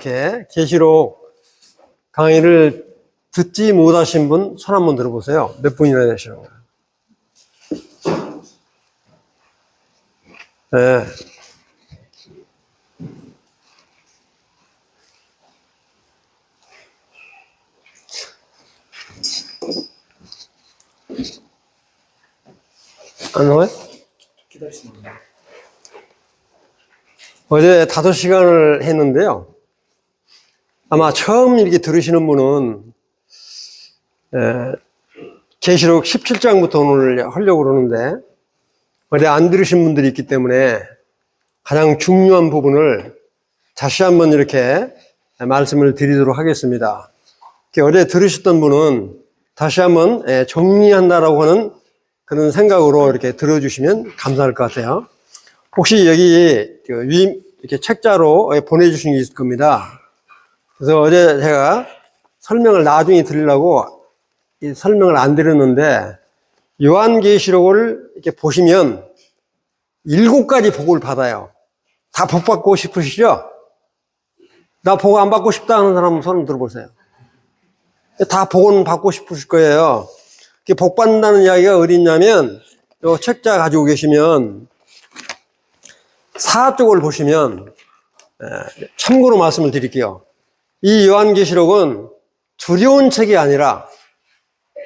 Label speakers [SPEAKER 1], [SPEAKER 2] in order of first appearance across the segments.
[SPEAKER 1] 이렇게 계시록 강의를 듣지 못하신 분 손 한번 들어보세요. 몇 분이나 되시나요? 네. 안 나와요?
[SPEAKER 2] 기다리시면
[SPEAKER 1] 어제 5시간을 했는데요. 아마 처음 이렇게 들으시는 분은 계시록 17장부터 오늘 하려고 그러는데 어제 안 들으신 분들이 있기 때문에 가장 중요한 부분을 다시 한번 이렇게 말씀을 드리도록 하겠습니다. 어제 들으셨던 분은 다시 한번 정리한다라고 하는 그런 생각으로 이렇게 들어주시면 감사할 것 같아요. 혹시 여기 이렇게 책자로 보내주신 게 있을 겁니다. 그래서 어제 제가 설명을 나중에 드리려고 이 설명을 안 드렸는데 요한계시록을 이렇게 보시면 7가지 복을 받아요. 다 복 받고 싶으시죠? 나 복 안 받고 싶다 하는 사람 손 들어보세요. 다 복은 받고 싶으실 거예요. 복 받는다는 이야기가 어딨냐면 요 책자 가지고 계시면 4쪽을 보시면 참고로 말씀을 드릴게요. 이 요한계시록은 두려운 책이 아니라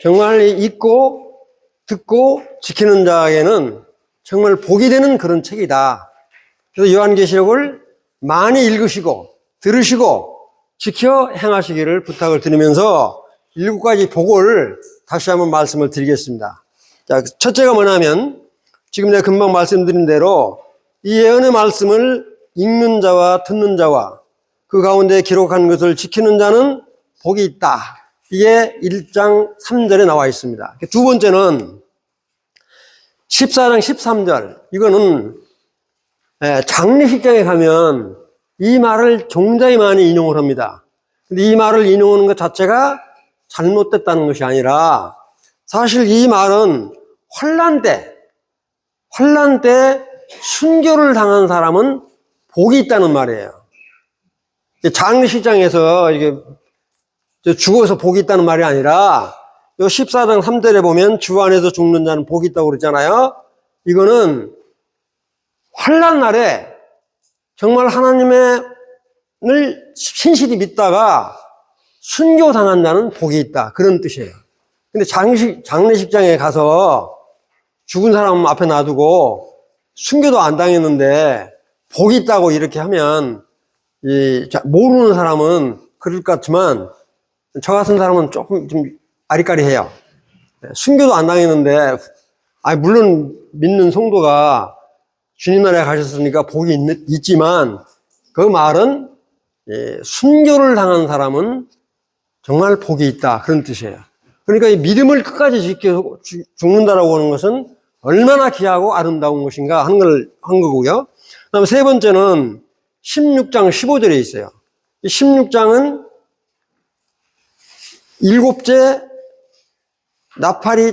[SPEAKER 1] 정말 읽고 듣고 지키는 자에게는 정말 복이 되는 그런 책이다. 그래서 요한계시록을 많이 읽으시고 들으시고 지켜 행하시기를 부탁을 드리면서 7가지 복을 다시 한번 말씀을 드리겠습니다. 자, 첫째가 뭐냐면 지금 내가 금방 말씀드린 대로 이 예언의 말씀을 읽는 자와 듣는 자와 그 가운데 기록한 것을 지키는 자는 복이 있다. 이게 1장 3절에 나와 있습니다. 두 번째는 14장 13절. 이거는 장례식장에 가면 이 말을 굉장히 많이 인용을 합니다. 근데 이 말을 인용하는 것 자체가 잘못됐다는 것이 아니라 사실 이 말은 환난 때 순교를 당한 사람은 복이 있다는 말이에요. 장례식장에서 이게 죽어서 복이 있다는 말이 아니라 요 14장 3절에 보면 주 안에서 죽는 자는 복이 있다고 그러잖아요. 이거는 환난 날에 정말 하나님을 신실히 믿다가 순교 당한 자는 복이 있다. 그런 뜻이에요. 근데 장례식장에 가서 죽은 사람 앞에 놔두고 순교도 안 당했는데 복이 있다고 이렇게 하면 모르는 사람은 그럴 것 같지만 저 같은 사람은 조금 좀 아리까리해요. 순교도 안 당했는데 물론 믿는 성도가 주님 나라에 가셨으니까 복이 있지만 그 말은 순교를 당한 사람은 정말 복이 있다. 그런 뜻이에요. 그러니까 이 믿음을 끝까지 지켜 죽는다라고 하는 것은 얼마나 귀하고 아름다운 것인가 한 거고요. 그 다음에 세 번째는 16장 15절에 있어요. 이 16장은 7째 나팔이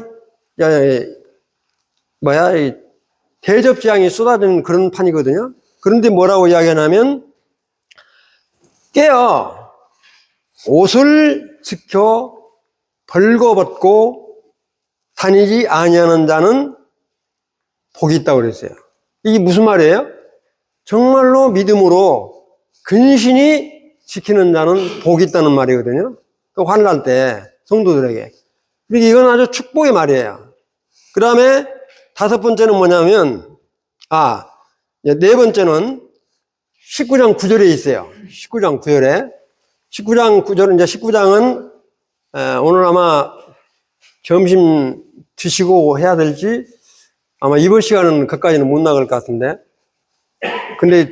[SPEAKER 1] 대접재앙이 쏟아지는 그런 판이거든요. 그런데 뭐라고 이야기하냐면 깨어 옷을 지켜 벌거벗고 다니지 아니하는 자는 복이 있다고 그랬어요. 이게 무슨 말이에요? 정말로 믿음으로 근신히 지키는 자는 복이 있다는 말이거든요. 환난 때 성도들에게. 그러니까 이건 아주 축복의 말이에요. 그 다음에 5번째는 뭐냐면 네 번째는 19장 9절에 있어요. 19장 9절에 19장은 오늘 아마 점심 드시고 해야 될지 아마 이번 시간은 그까지는 못 나갈 것 같은데 근데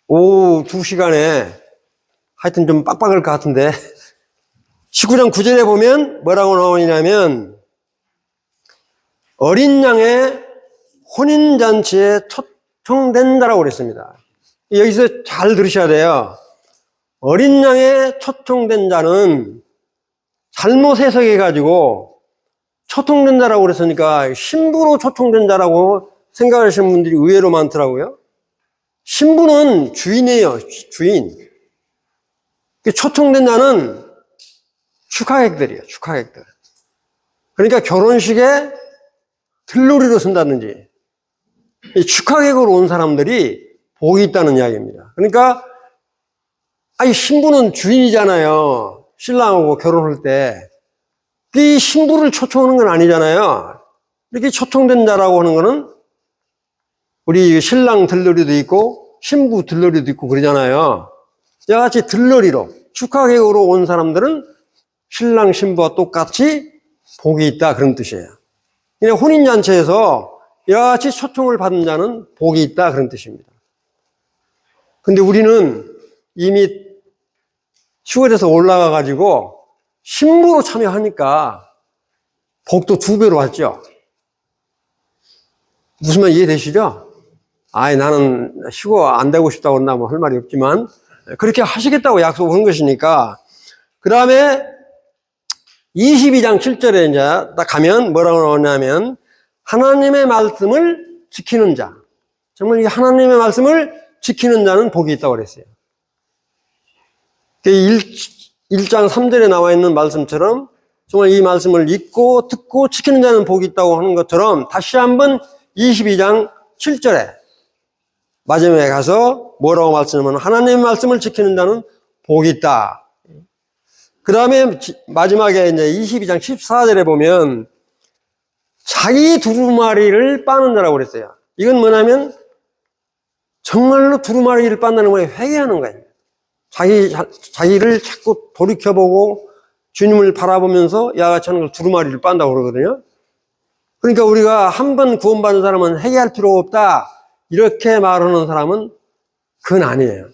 [SPEAKER 1] 오후 2시간에 하여튼 좀 빡빡할 것 같은데 19장 9절에 보면 뭐라고 나오냐면 어린 양의 혼인잔치에 초청된다라고 그랬습니다. 여기서 잘 들으셔야 돼요. 어린 양에 초청된 자는 잘못 해석해가지고 초청된 자라고 그랬으니까 신부로 초청된 자라고 생각하시는 분들이 의외로 많더라고요. 신부는 주인이에요. 주인. 초청된 자는 축하객들이에요, 축하객들. 그러니까 결혼식에 들러리로 쓴다든지, 이 축하객으로 온 사람들이 복이 있다는 이야기입니다. 그러니까, 신부는 주인이잖아요. 신랑하고 결혼할 때. 이 신부를 초청하는 건 아니잖아요. 이렇게 초청된 자라고 하는 거는 우리 신랑 들러리도 있고 신부 들러리도 있고 그러잖아요. 이와 같이 들러리로 축하객으로 온 사람들은 신랑 신부와 똑같이 복이 있다 그런 뜻이에요. 그냥 혼인잔치에서 이와 같이 초청을 받은 자는 복이 있다 그런 뜻입니다. 근데 우리는 이미 시골에서 올라가 가지고 신부로 참여하니까 복도 2배로 왔죠. 무슨 말 이해되시죠? 나는 시고 안 되고 싶다고 그런다 뭐 할 말이 없지만 그렇게 하시겠다고 약속한 것이니까. 그 다음에 22장 7절에 이제 딱 가면 뭐라고 나오냐면 하나님의 말씀을 지키는 자. 정말 이 하나님의 말씀을 지키는 자는 복이 있다고 그랬어요. 1장 3절에 나와 있는 말씀처럼 정말 이 말씀을 읽고 듣고 지키는 자는 복이 있다고 하는 것처럼 다시 한번 22장 7절에 마지막에 가서 뭐라고 말씀하면 하나님의 말씀을 지키는 자는 복이 있다. 그 다음에 마지막에 이제 22장 14절에 보면 자기 두루마리를 빠는 자라고 그랬어요. 이건 뭐냐면 정말로 두루마리를 빤다는 거에 회개하는 거예요. 자기를 자꾸 돌이켜보고 주님을 바라보면서 야같이 하는 걸 두루마리를 빤다고 그러거든요. 그러니까 우리가 한 번 구원받은 사람은 회개할 필요가 없다. 이렇게 말하는 사람은 그건 아니에요.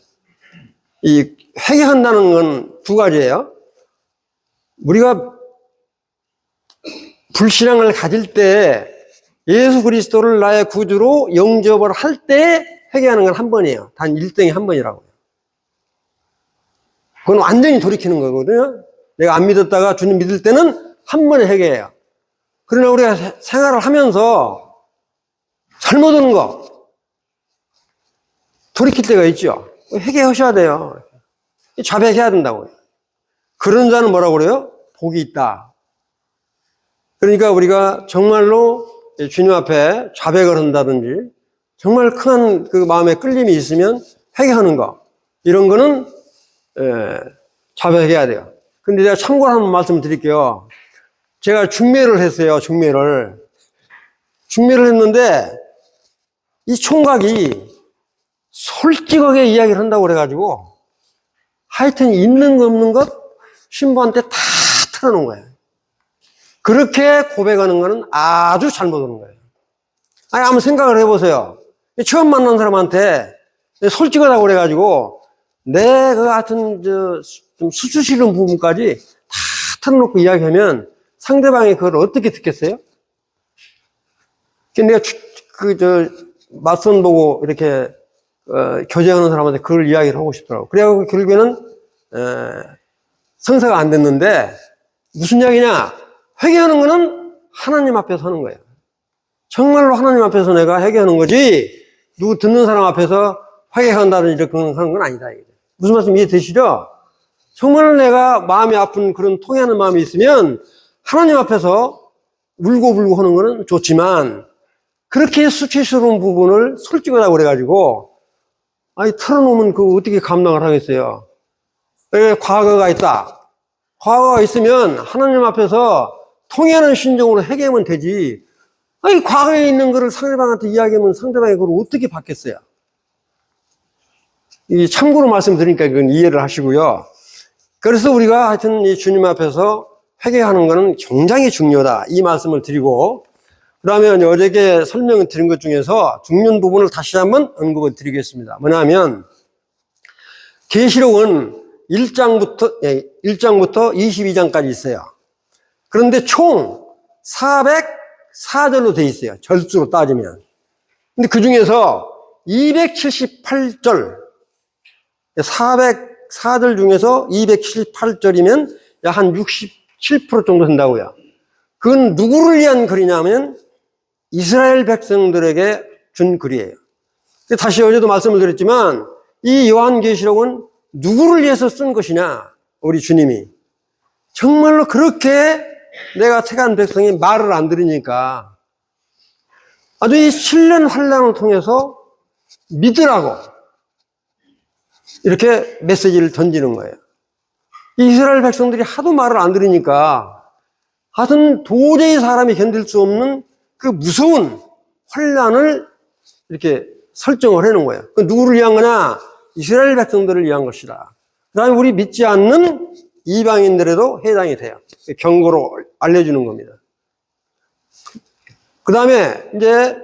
[SPEAKER 1] 이 회개한다는 건 2가지예요. 우리가 불신앙을 가질 때 예수 그리스도를 나의 구주로 영접을 할 때 회개하는 건 한 번이에요. 단 1등이 한 번이라고요. 그건 완전히 돌이키는 거거든요. 내가 안 믿었다가 주님 믿을 때는 한 번에 회개해요. 그러나 우리가 생활을 하면서 잘못하는 거 돌이킬 때가 있죠. 회개하셔야 돼요. 자백해야 된다고요. 그런 자는 뭐라고 그래요? 복이 있다. 그러니까 우리가 정말로 주님 앞에 자백을 한다든지 정말 큰 그 마음에 끌림이 있으면 회개하는 거 이런 거는 자백해야 돼요. 근데 제가 참고로 한번 말씀 드릴게요. 제가 중매를 했어요. 중매를 했는데 이 총각이 솔직하게 이야기를 한다고 그래가지고 하여튼 있는 것 없는 것 신부한테 다 털어놓은 거예요. 그렇게 고백하는 거는 아주 잘못하는 거예요. 한번 생각을 해보세요. 처음 만난 사람한테 솔직하다고 그래가지고 내가 하여튼 좀 수치스러운 부분까지 다 털어놓고 이야기하면 상대방이 그걸 어떻게 듣겠어요? 내가 맞선 보고 이렇게 교제하는 사람한테 그걸 이야기를 하고 싶더라고. 그래갖고 결국에는 성사가 안 됐는데 무슨 이야기냐? 회개하는 거는 하나님 앞에서 하는 거예요. 정말로 하나님 앞에서 내가 회개하는 거지 누구 듣는 사람 앞에서 회개한다든지 이렇게 하는 건 아니다. 무슨 말씀 이해되시죠? 정말 내가 마음이 아픈 그런 통해하는 마음이 있으면 하나님 앞에서 울고 하는 거는 좋지만 그렇게 수치스러운 부분을 솔직하다고 그래가지고 털어놓으면 그거 어떻게 감당을 하겠어요? 과거가 있다. 과거가 있으면 하나님 앞에서 통해하는 심정으로 회개하면 되지. 과거에 있는 거를 상대방한테 이야기하면 상대방이 그걸 어떻게 받겠어요? 이 참고로 말씀드리니까 그건 이해를 하시고요. 그래서 우리가 하여튼 이 주님 앞에서 회개하는 거는 굉장히 중요하다. 이 말씀을 드리고, 그러면 어저께 설명을 드린 것 중에서 중요한 부분을 다시 한번 언급을 드리겠습니다. 뭐냐면, 계시록은 1장부터 22장까지 있어요. 그런데 총 404절로 돼 있어요. 절수로 따지면. 근데 그 중에서 278절, 404절 중에서 278절이면 약 한 67% 정도 된다고요. 그건 누구를 위한 글이냐면 이스라엘 백성들에게 준 글이에요. 다시 어제도 말씀을 드렸지만 이 요한계시록은 누구를 위해서 쓴 것이냐? 우리 주님이. 정말로 그렇게 내가 택한 백성이 말을 안 들으니까 아주 이 7년 환란을 통해서 믿으라고 이렇게 메시지를 던지는 거예요. 이스라엘 백성들이 하도 말을 안 들으니까 하여튼 도저히 사람이 견딜 수 없는 그 무서운 환란을 이렇게 설정을 해놓은 거예요. 그 누구를 위한 거냐? 이스라엘 백성들을 위한 것이다. 그 다음에 우리 믿지 않는 이방인들에도 해당이 돼요. 경고로 알려주는 겁니다. 그 다음에 이제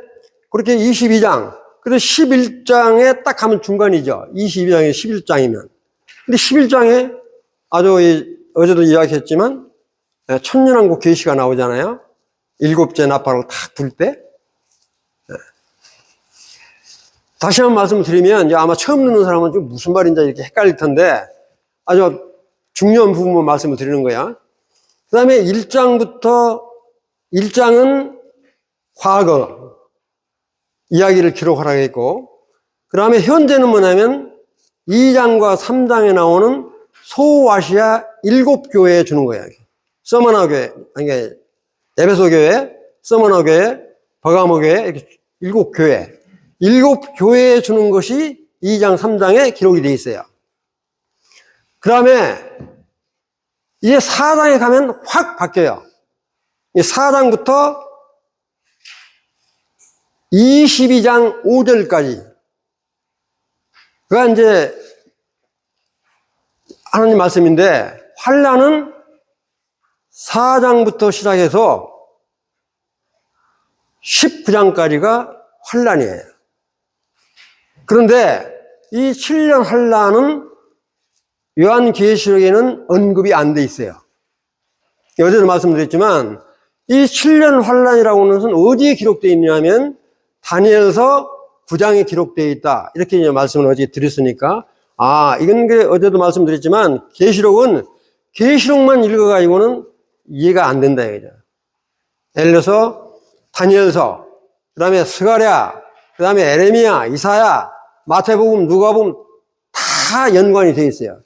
[SPEAKER 1] 그렇게 22장, 그래서 11장에 딱 가면 중간이죠. 22장에 11장이면. 근데 11장에 아주 어제도 이야기했지만 천년왕국 계시가 나오잖아요. 7째 나팔을 탁 불 때. 다시 한번 말씀을 드리면 이제 아마 처음 듣는 사람은 좀 무슨 말인지 이렇게 헷갈릴 텐데 아주 중요한 부분만 말씀을 드리는 거야. 그 다음에 1장은 과거 이야기를 기록하라고 했고, 그 다음에 현재는 뭐냐면 2장과 3장에 나오는 소아시아 7교회에 주는 거예요. 서머나 교회, 그러니까 에베소 교회, 서머나 교회, 버가모 교회, 이렇게 7교회. 7교회에 주는 것이 2장, 3장에 기록이 되어 있어요. 그 다음에 이제 4장에 가면 확 바뀌어요. 4장부터 22장 5절까지. 그가 이제 하나님 말씀인데, 환란은 4장부터 시작해서 19장까지가 환란이에요. 그런데 이 7년 환란은 요한계시록에는 언급이 안 돼 있어요. 어제도 말씀드렸지만 이 7년 환란이라고 하는 것은 어디에 기록되어 있냐면 다니엘서 9장에 기록되어 있다. 이렇게 이제 말씀을 어제 드렸으니까 이건 어제도 말씀드렸지만 계시록은 계시록만 읽어가지고는 이해가 안 된다 이거죠. 예를 들어서 다니엘서, 그 다음에 스가랴, 그 다음에 에레미야, 이사야, 마태복음, 누가복음 다 연관이 되어 있어요.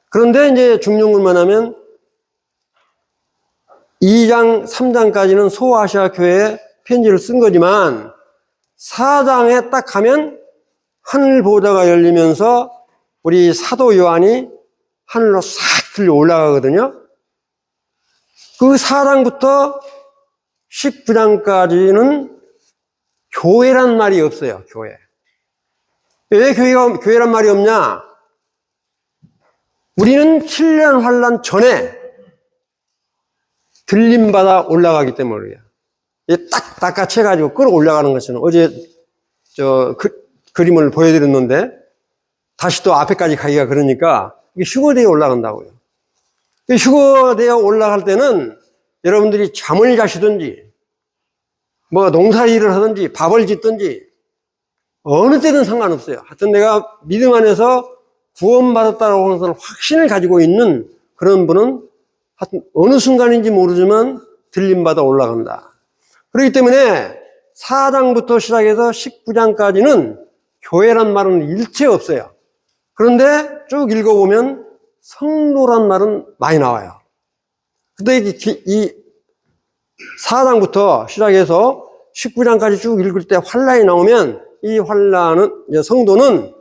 [SPEAKER 1] 그런데 이제 중요한 것만 하면 2장, 3장까지는 소아시아 교회에 편지를 쓴 거지만 4장에 딱 가면 하늘 보좌가 열리면서 우리 사도 요한이 하늘로 싹 들려 올라가거든요. 그 4장부터 19장까지는 교회란 말이 없어요. 교회. 왜 교회란 말이 없냐? 우리는 7년 환란 전에 들림받아 올라가기 때문이에요. 딱 닦아채 가지고 끌어 올라가는 것은 어제 그림을 보여드렸는데 다시 또 앞에까지 가기가 그러니까 휴거되어 올라간다고요. 휴거되어 올라갈 때는 여러분들이 잠을 자시든지 뭐 농사일을 하든지 밥을 짓든지 어느 때든 상관없어요. 하여튼 내가 믿음 안에서 구원받았다고 하는 확신을 가지고 있는 그런 분은 하여튼 어느 순간인지 모르지만 들림받아 올라간다. 그렇기 때문에 4장부터 시작해서 19장까지는 교회란 말은 일체 없어요. 그런데 쭉 읽어보면 성도란 말은 많이 나와요. 근데 이 4장부터 시작해서 19장까지 쭉 읽을 때 환란이 나오면 이 환란은, 성도는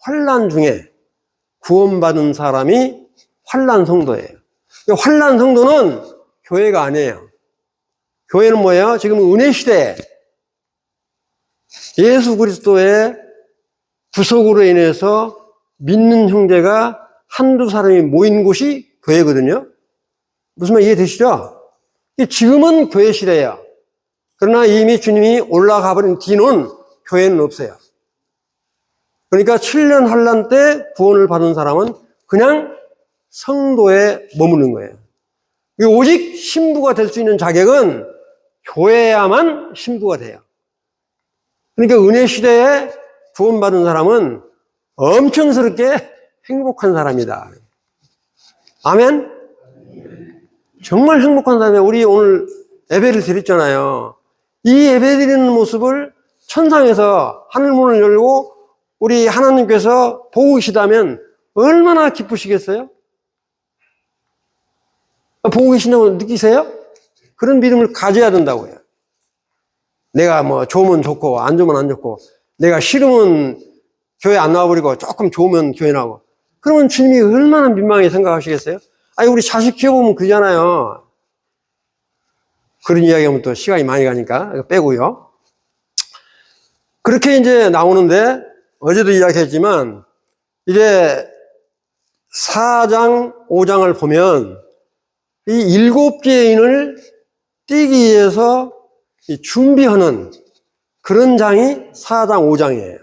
[SPEAKER 1] 환란 중에 구원받은 사람이 환란 성도예요. 환란 성도는 교회가 아니에요. 교회는 뭐예요? 지금 은혜 시대에 예수 그리스도의 구속으로 인해서 믿는 형제가 한두 사람이 모인 곳이 교회거든요. 무슨 말 이해되시죠? 지금은 교회 시대예요. 그러나 이미 주님이 올라가 버린 뒤는 교회는 없어요. 그러니까 7년 환란 때 구원을 받은 사람은 그냥 성도에 머무는 거예요. 오직 신부가 될 수 있는 자격은 교회야만 신부가 돼요. 그러니까 은혜 시대에 구원받은 사람은 엄청스럽게 행복한 사람이다. 아멘? 정말 행복한 사람이에요. 우리 오늘 예배를 드렸잖아요. 이 예배 드리는 모습을 천상에서 하늘문을 열고 우리 하나님께서 보고 계시다면 얼마나 기쁘시겠어요? 보고 계신다고 느끼세요? 그런 믿음을 가져야 된다고요. 내가 뭐 좋으면 좋고 안 좋으면 안 좋고, 내가 싫으면 교회 안 나와버리고 조금 좋으면 교회 나오고, 그러면 주님이 얼마나 민망하게 생각하시겠어요? 아니, 우리 자식 키워보면 그러잖아요. 그런 이야기하면 또 시간이 많이 가니까 이거 빼고요. 그렇게 이제 나오는데, 어제도 이야기했지만 이제 4장 5장을 보면 이 7죄인을 띄기 위해서 준비하는 그런 장이 4장 5장이에요.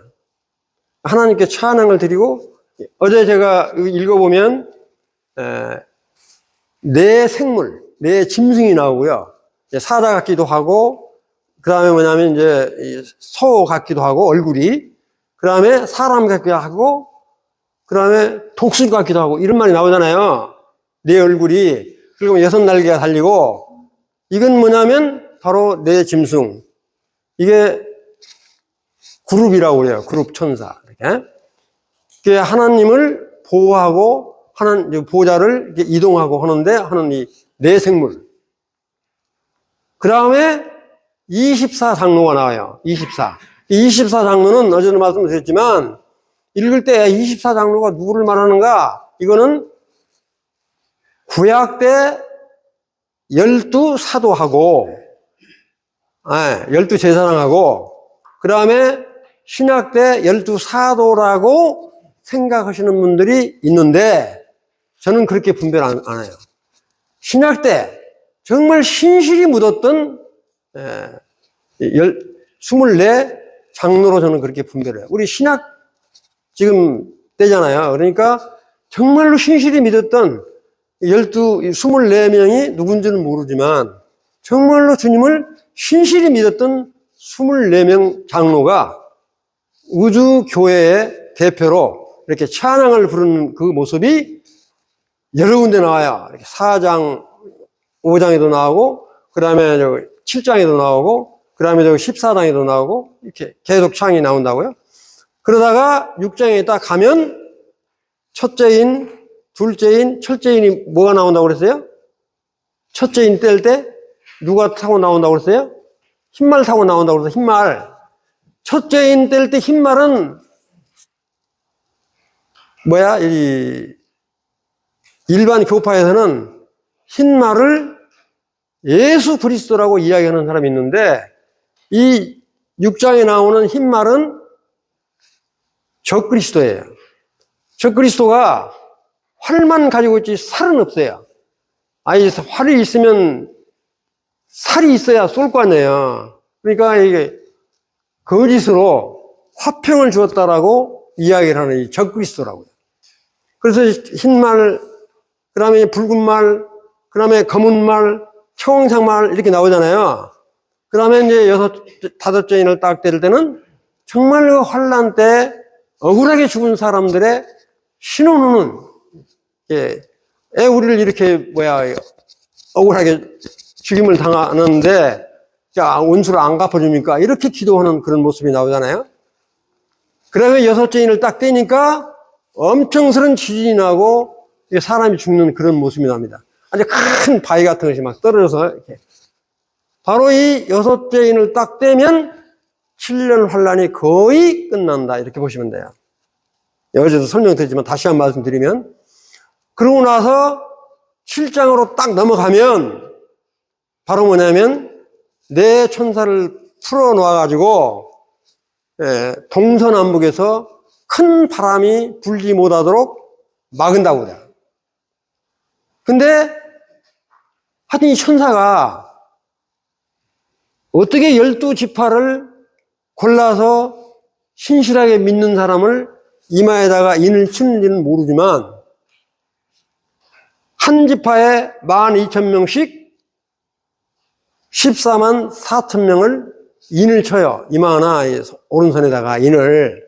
[SPEAKER 1] 하나님께 찬양을 드리고, 어제 제가 읽어보면 내 생물, 내 짐승이 나오고요. 사자 같기도 하고, 그 다음에 뭐냐면 이제 소 같기도 하고, 얼굴이. 그 다음에 사람 같기도 하고, 그 다음에 독수 같기도 하고, 이런 말이 나오잖아요. 내 얼굴이. 그리고 6날개가 달리고, 이건 뭐냐면 바로 내 짐승. 이게 그룹이라고 그래요. 그룹 천사. 이렇게. 그게 하나님을 보호하고, 하나님 보호자를 이렇게 이동하고 하는 이 내 생물. 그 다음에 24장로가 나와요. 24. 이 24장로는 어제도 말씀드렸지만, 읽을 때 24장로가 누구를 말하는가? 이거는 구약 때 12사도하고, 12제사장하고, 그 다음에 신약 때 12사도라고 생각하시는 분들이 있는데, 저는 그렇게 분별 안 해요. 신약 때 정말 신실이 묻었던 24 장로로 저는 그렇게 분별해요. 우리 신약 지금 때잖아요. 그러니까 정말로 신실이 믿었던 24명이 누군지는 모르지만 정말로 주님을 신실히 믿었던 24명 장로가 우주교회의 대표로 이렇게 찬양을 부르는 그 모습이 여러 군데 나와요. 이렇게 4장, 5장에도 나오고, 그 다음에 7장에도 나오고, 그 다음에 14장에도 나오고, 이렇게 계속 창이 나온다고요. 그러다가 6장에 딱 가면 첫째인, 둘째인, 첫째인이 뭐가 나온다고 그랬어요? 첫째인 뗄 때 누가 타고 나온다고 그랬어요? 흰말 타고 나온다고 그랬어요. 흰말. 첫째인 뗄 때 흰말은 뭐야? 일반 교파에서는 흰말을 예수 그리스도라고 이야기하는 사람이 있는데, 이 6장에 나오는 흰말은 적그리스도예요. 적그리스도가 활만 가지고 있지 살은 없어요. 아니, 활이 있으면 살이 있어야 쏠 거 아니에요. 그러니까 이게 거짓으로 화평을 주었다라고 이야기를 하는 이 적그리스도라고요. 그래서 흰말, 그 다음에 붉은 말, 그 다음에 검은 말, 청황색 말 이렇게 나오잖아요. 그 다음에 이제 5-5죄인을 딱 때릴 때는 정말로 환난 때 억울하게 죽은 사람들의 신원은 우리를 이렇게 억울하게 죽임을 당하는데 자, 원수를 안 갚아줍니까? 이렇게 기도하는 그런 모습이 나오잖아요. 그 다음에 6죄인을 딱 떼니까 엄청스러운 지진이 나고 사람이 죽는 그런 모습이 납니다. 아주 큰 바위 같은 것이 막 떨어져서 이렇게. 바로 이 6죄인을 딱 떼면 7년 환란이 거의 끝난다. 이렇게 보시면 돼요. 어제도 설명드렸지만 다시 한 번 말씀드리면, 그러고 나서 7장으로 딱 넘어가면 바로 뭐냐면 내 천사를 풀어놓아가지고 동서남북에서 큰 바람이 불지 못하도록 막은다고 그래요. 근데 하여튼 이 천사가 어떻게 12지파를 골라서 신실하게 믿는 사람을 이마에다가 인을 치는지는 모르지만 한 지파에 12,000명씩 14만 4천 명을 인을 쳐요. 이마나 오른손에다가 인을.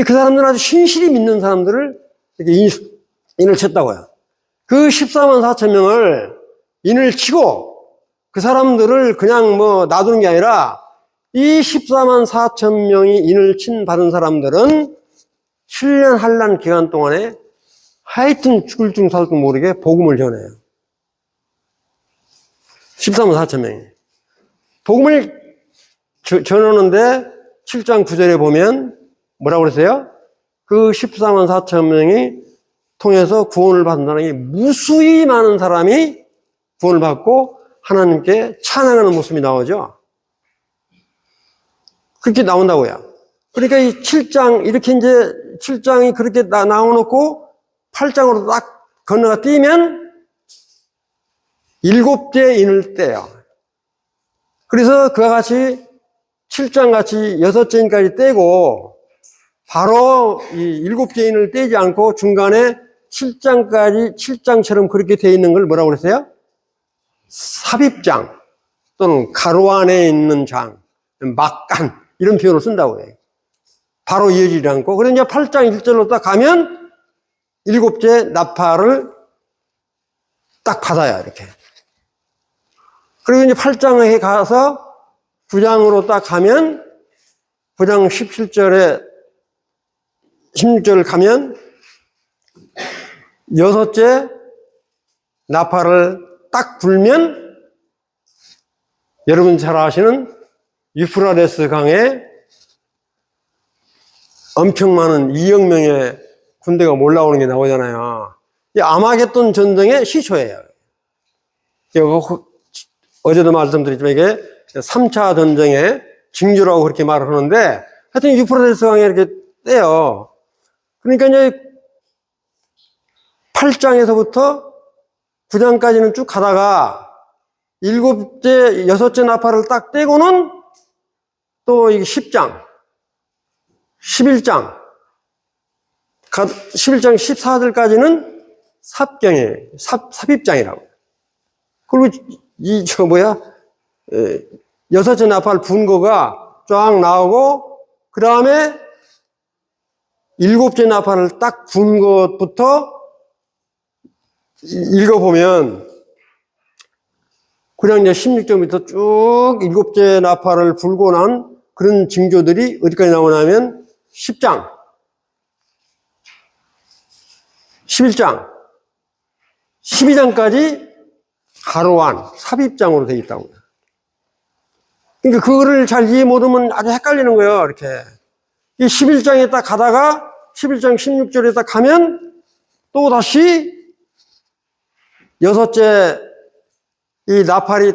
[SPEAKER 1] 그 사람들은 아주 신실히 믿는 사람들을 이렇게 인을 쳤다고요. 그 14만 4천 명을 인을 치고 그 사람들을 그냥 놔두는 게 아니라 이 14만 4천 명이 인을 받은 사람들은 7년 환란 기간 동안에 하여튼 죽을 줄 살 줄 모르게 복음을 전해요. 14만 4천 명이. 복음을 전하는데 7장 9절에 보면 뭐라고 그랬어요? 그 14만 4천 명이 통해서 구원을 받은 사람이 무수히 많은 사람이 구원을 받고 하나님께 찬양하는 모습이 나오죠. 그렇게 나온다고요. 그러니까 이 7장, 이렇게 이제 7장이 그렇게 나와놓고 8장으로 딱 건너가 뛰면 7째 인을 떼요. 그래서 그와 같이 7장 같이 6째 인까지 떼고 바로 이 7째 인을 떼지 않고 중간에 7장까지 7장처럼 그렇게 되어 있는 걸 뭐라고 그랬어요? 삽입장 또는 가로 안에 있는 장, 막간 이런 표현을 쓴다고 해요. 바로 이어지지 않고. 그래서 이제 8장 1절로 딱 가면 7째 나팔을 딱 받아요, 이렇게. 그리고 이제 8장에 가서 9장으로 딱 가면 9장 17절에 16절 가면 6째 나팔을 딱 불면 여러분 잘 아시는 유프라데스 강에 엄청 많은 2억 명의 군대가 몰려오는 게 나오잖아요. 이 아마겟돈 전쟁의 시초예요. 어제도 말씀드렸지만 이게 3차 전쟁의 징조라고 그렇게 말을 하는데 하여튼 유프라데스 강에 이렇게 떼요. 그러니까 이제 8장에서부터 9장까지는 쭉 가다가 6째 나팔을 딱 떼고는 또 이게 10장, 11장, 11장 14절까지는 삽입장이라고. 그리고 여섯째 나팔 분 거가 쫙 나오고, 그 다음에 7째 나팔을 딱 분 것부터 읽어보면, 그냥 이제 16절부터 쭉 7째 나팔을 불고 난 그런 징조들이 어디까지 나오냐면 10장, 11장, 12장까지 가로안, 삽입장으로 되어 있다고. 그러니까 그거를 잘 이해 못하면 아주 헷갈리는 거예요, 이렇게. 이 11장에 딱 가다가 11장 16절에 딱 가면 또 다시 6째 이 나팔이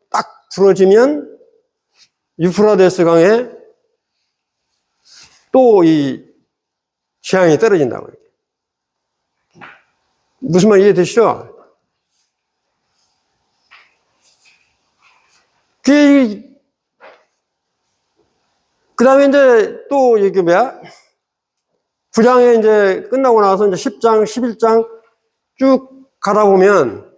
[SPEAKER 1] 딱 불어지면 유프라데스 강에 또 이 재앙이 떨어진다고. 무슨 말 이해되시죠? 그 다음에 이제 또 이게 뭐야? 9장에 이제 끝나고 나서 이제 10장, 11장 쭉 가다 보면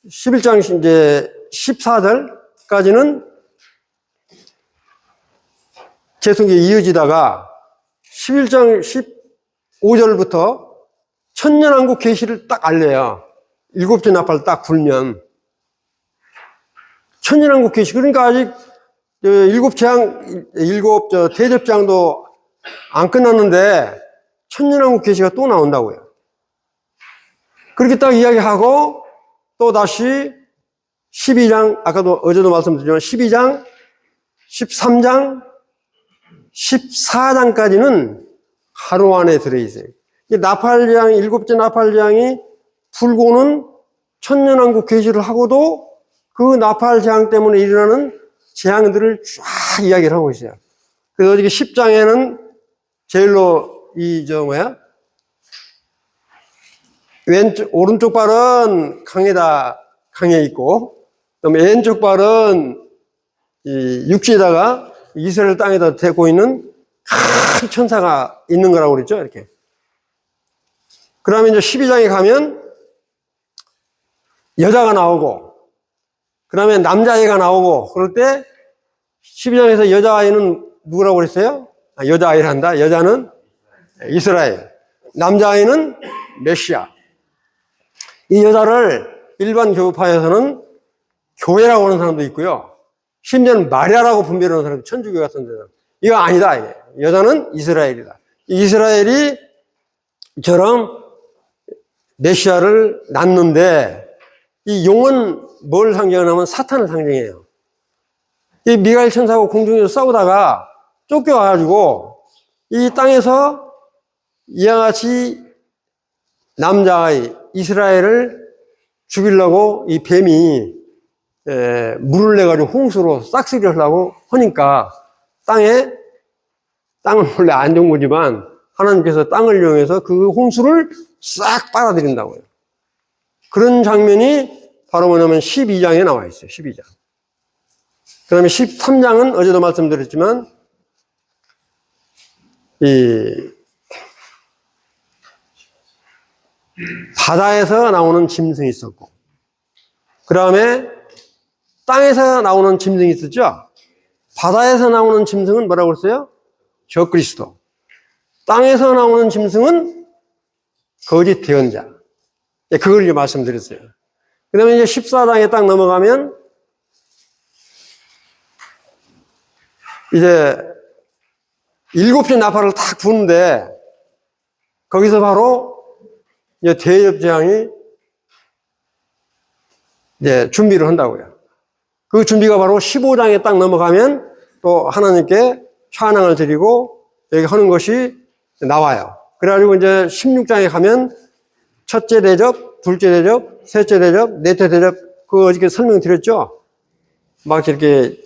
[SPEAKER 1] 11장 이제 14절까지는 계속 이어지다가 11장 15절부터 천년왕국 계시를 딱 알려요. 7째 나팔 딱 불면. 천년왕국 계시. 그러니까 아직 7 대접장도 안 끝났는데 천년왕국 계시가 또 나온다고요. 그렇게 딱 이야기하고 또 다시 12장, 아까도 어제도 말씀드렸지만 12장, 13장, 14장까지는 하루 안에 들어있어요. 나팔장, 7째 나팔장이 불고는 천년왕국 계시를 하고도 그 나팔장 때문에 일어나는 재앙들을 쫙 이야기를 하고 있어요. 그래서 어저께 10장에는 제일로 오른쪽 발은 강에 있고, 그다음에 왼쪽 발은 육지에다가 이스라엘 땅에다 대고 있는 큰 천사가 있는 거라고 그랬죠, 이렇게. 그 다음에 이제 12장에 가면 여자가 나오고, 그 다음에 남자아이가 나오고, 그럴 때 12장에서 여자아이는 누구라고 그랬어요? 여자아이란다. 여자는 이스라엘. 남자아이는 메시아. 이 여자를 일반 교파에서는 교회라고 하는 사람도 있고요. 심지어는 마리아라고 분별하는 사람도 천주교 같은 데는. 이거 아니다, 이게. 여자는 이스라엘이다. 이스라엘이 처럼 메시아를 낳는데, 이 용은 뭘 상징하냐면 사탄을 상징해요. 이 미가엘 천사하고 공중에서 싸우다가 쫓겨와가지고 이 땅에서 이와 같이 남자아이 이스라엘을 죽이려고 이 뱀이 물을 내가지고 홍수로 싹쓸이를 하려고 하니까 땅은 원래 안 좋은 거지만 하나님께서 땅을 이용해서 그 홍수를 싹 빨아들인다고요. 그런 장면이 바로 뭐냐면 12장에 나와 있어요. 12장. 그 다음에 13장은 어제도 말씀드렸지만 이 바다에서 나오는 짐승이 있었고, 그 다음에 땅에서 나오는 짐승이 있었죠. 바다에서 나오는 짐승은 뭐라고 했어요? 적그리스도. 땅에서 나오는 짐승은 거짓 대언자. 그걸 이제 말씀드렸어요. 그 다음에 이제 14장에 딱 넘어가면 이제 7개 나팔을 탁 부는데 거기서 바로 이제 대접재앙이 이제 준비를 한다고요. 그 준비가 바로 15장에 딱 넘어가면 또 하나님께 찬양을 드리고 여기 하는 것이 나와요. 그래가지고 이제 16장에 가면 첫째 대접, 둘째 대접, 셋째 대접, 넷째 대접, 그거 어저께 설명드렸죠? 막 이렇게,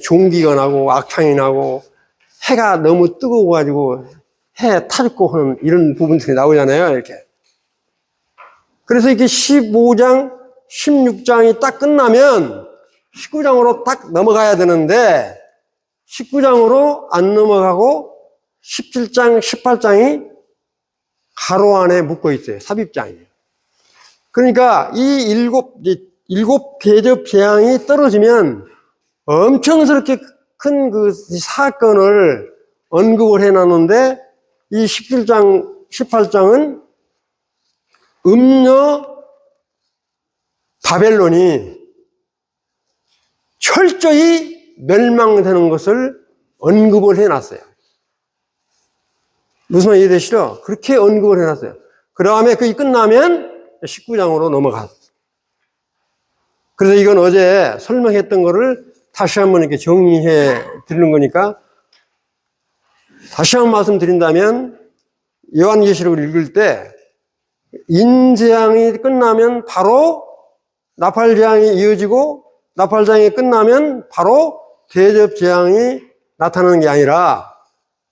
[SPEAKER 1] 종기가 나고, 악창이 나고, 해가 너무 뜨거워가지고, 해 타죽고 하는 이런 부분들이 나오잖아요, 이렇게. 그래서 이렇게 15장, 16장이 딱 끝나면 19장으로 딱 넘어가야 되는데, 19장으로 안 넘어가고, 17장, 18장이 가로 안에 묶어 있어요. 삽입장이에요. 그러니까 이 일곱 대접 재앙이 떨어지면 엄청스럽게 큰 그 사건을 언급을 해놨는데 이 17장, 18장은 음녀 바벨론이 철저히 멸망되는 것을 언급을 해놨어요. 무슨 말 이해되시죠? 그렇게 언급을 해놨어요. 그 다음에 그게 끝나면 19장으로 넘어가. 그래서 이건 어제 설명했던 거를 다시 한번 이렇게 정리해 드리는 거니까 다시 한번 말씀드린다면 요한계시록을 읽을 때 인재앙이 끝나면 바로 나팔재앙이 이어지고 나팔재앙이 끝나면 바로 대접재앙이 나타나는 게 아니라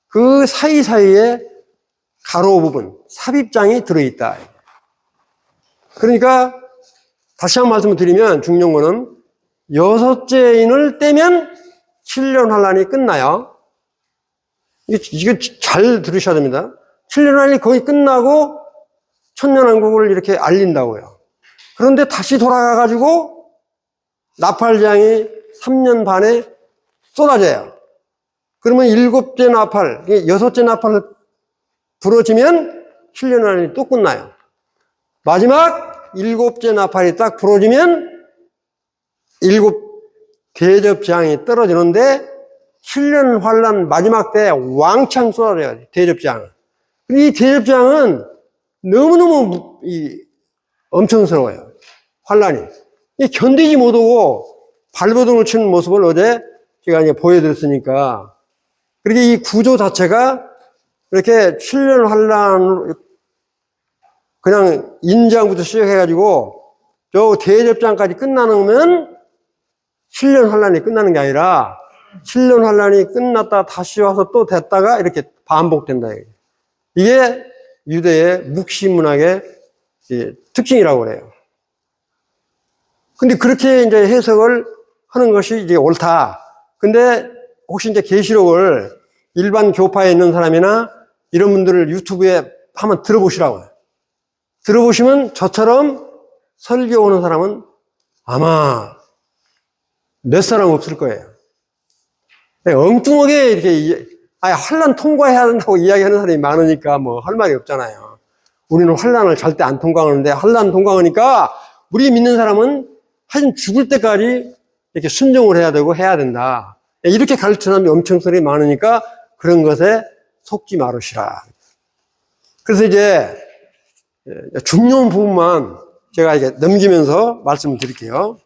[SPEAKER 1] 그 사이사이에 가로 부분, 삽입장이 들어있다. 그러니까 다시 한 번 말씀을 드리면 중요한 거는 여섯째 인을 떼면 7년 환란이 끝나요. 이거 잘 들으셔야 됩니다. 7년 환란이 거의 끝나고 천년왕국을 이렇게 알린다고요. 그런데 다시 돌아가가지고 나팔장이 3년 반에 쏟아져요. 그러면 7째 나팔, 6째 나팔을 불어지면 7년 환란이 또 끝나요. 마지막 7째 나팔이 딱 불어지면 7 대접장이 떨어지는데 7년 환란 마지막 때 왕창 쏟아져요. 대접장. 이 대접장은 너무너무 엄청스러워요. 환란이. 견디지 못하고 발버둥을 치는 모습을 어제 제가 이제 보여드렸으니까. 그렇게 이 구조 자체가 이렇게 7년 환란으로 그냥 인장부터 시작해가지고 저 대접장까지 끝나면 7년 환란이 끝나는 게 아니라 7년 환란이 끝났다 다시 와서 또 됐다가 이렇게 반복된다. 이게 유대의 묵시문학의 특징이라고 그래요. 근데 그렇게 이제 해석을 하는 것이 이제 옳다. 근데 혹시 이제 계시록을 일반 교파에 있는 사람이나 이런 분들을 유튜브에 한번 들어보시라고요. 들어보시면 저처럼 설교하는 사람은 아마 몇 사람 없을 거예요. 엉뚱하게 이렇게, 환란 통과해야 된다고 이야기하는 사람이 많으니까 뭐 할 말이 없잖아요. 우리는 환란을 절대 안 통과하는데 환란 통과하니까 우리 믿는 사람은 하여튼 죽을 때까지 이렇게 순종을 해야 되고 해야 된다. 이렇게 가르치는 사람이 엄청 소리 많으니까 그런 것에 속지 말으시라. 그래서 이제 중요한 부분만 제가 이제 넘기면서 말씀을 드릴게요.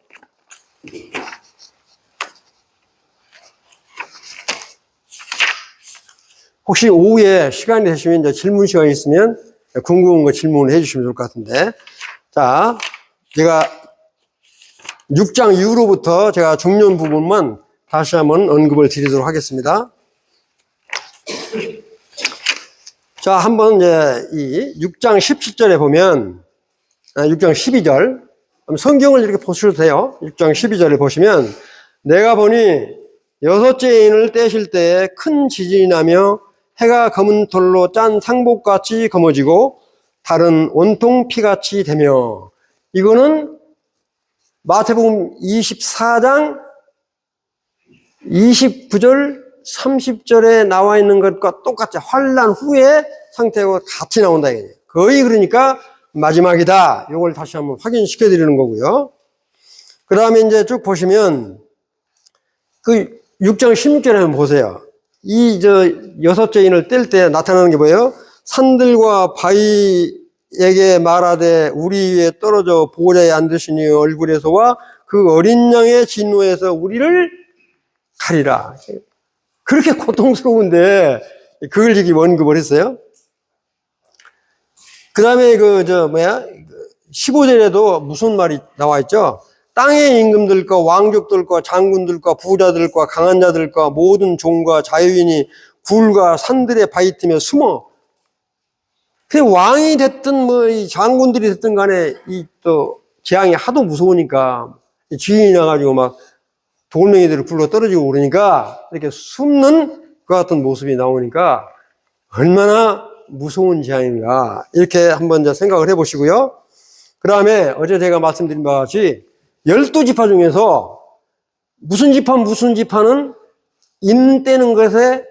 [SPEAKER 1] 혹시 오후에 시간이 되시면 이제 질문 시간이 있으면 궁금한 거 질문을 해 주시면 좋을 것 같은데. 자, 제가 6장 이후로부터 제가 중요한 부분만 다시 한번 언급을 드리도록 하겠습니다. 자, 한번 이제 이 6장 17절에 보면, 6장 12절, 성경을 이렇게 보셔도 돼요. 6장 12절에 보시면, 내가 보니 여섯째 인을 떼실 때에 큰 지진이 나며 해가 검은 털로 짠 상복같이 검어지고 달은 온통 피같이 되며, 이거는 마태복음 24장 29절 30절에 나와 있는 것과 똑같이 환난 후의 상태와 같이 나온다 이거예요. 거의 그러니까 마지막이다. 이걸 다시 한번 확인시켜 드리는 거고요. 그 다음에 이제 쭉 보시면 그 6장 16절에 한번 보세요. 이 여섯째 인을 뗄 때 나타나는 게 뭐예요? 산들과 바위에게 말하되 우리 위에 떨어져 보호자에 앉으시니 얼굴에서와 그 어린 양의 진노에서 우리를 가리라. 그렇게 고통스러운데 그걸 지금 언급을 했어요. 그 다음에 15절에도 무슨 말이 나와 있죠? 땅의 임금들과 왕족들과 장군들과 부자들과 강한 자들과 모든 종과 자유인이 굴과 산들의 바위 틈에 숨어. 그 왕이 됐든 이 장군들이 됐든 간에 이 또 재앙이 하도 무서우니까 지인이 나가지고 막 돌멩이들을 굴러 떨어지고 그러니까 이렇게 숨는 그 같은 모습이 나오니까 얼마나 무서운 재앙인가 이렇게 한번 이제 생각을 해보시고요. 그 다음에 어제 제가 말씀드린 바와 같이 12지파 중에서 무슨 지파는 인 떼는 것에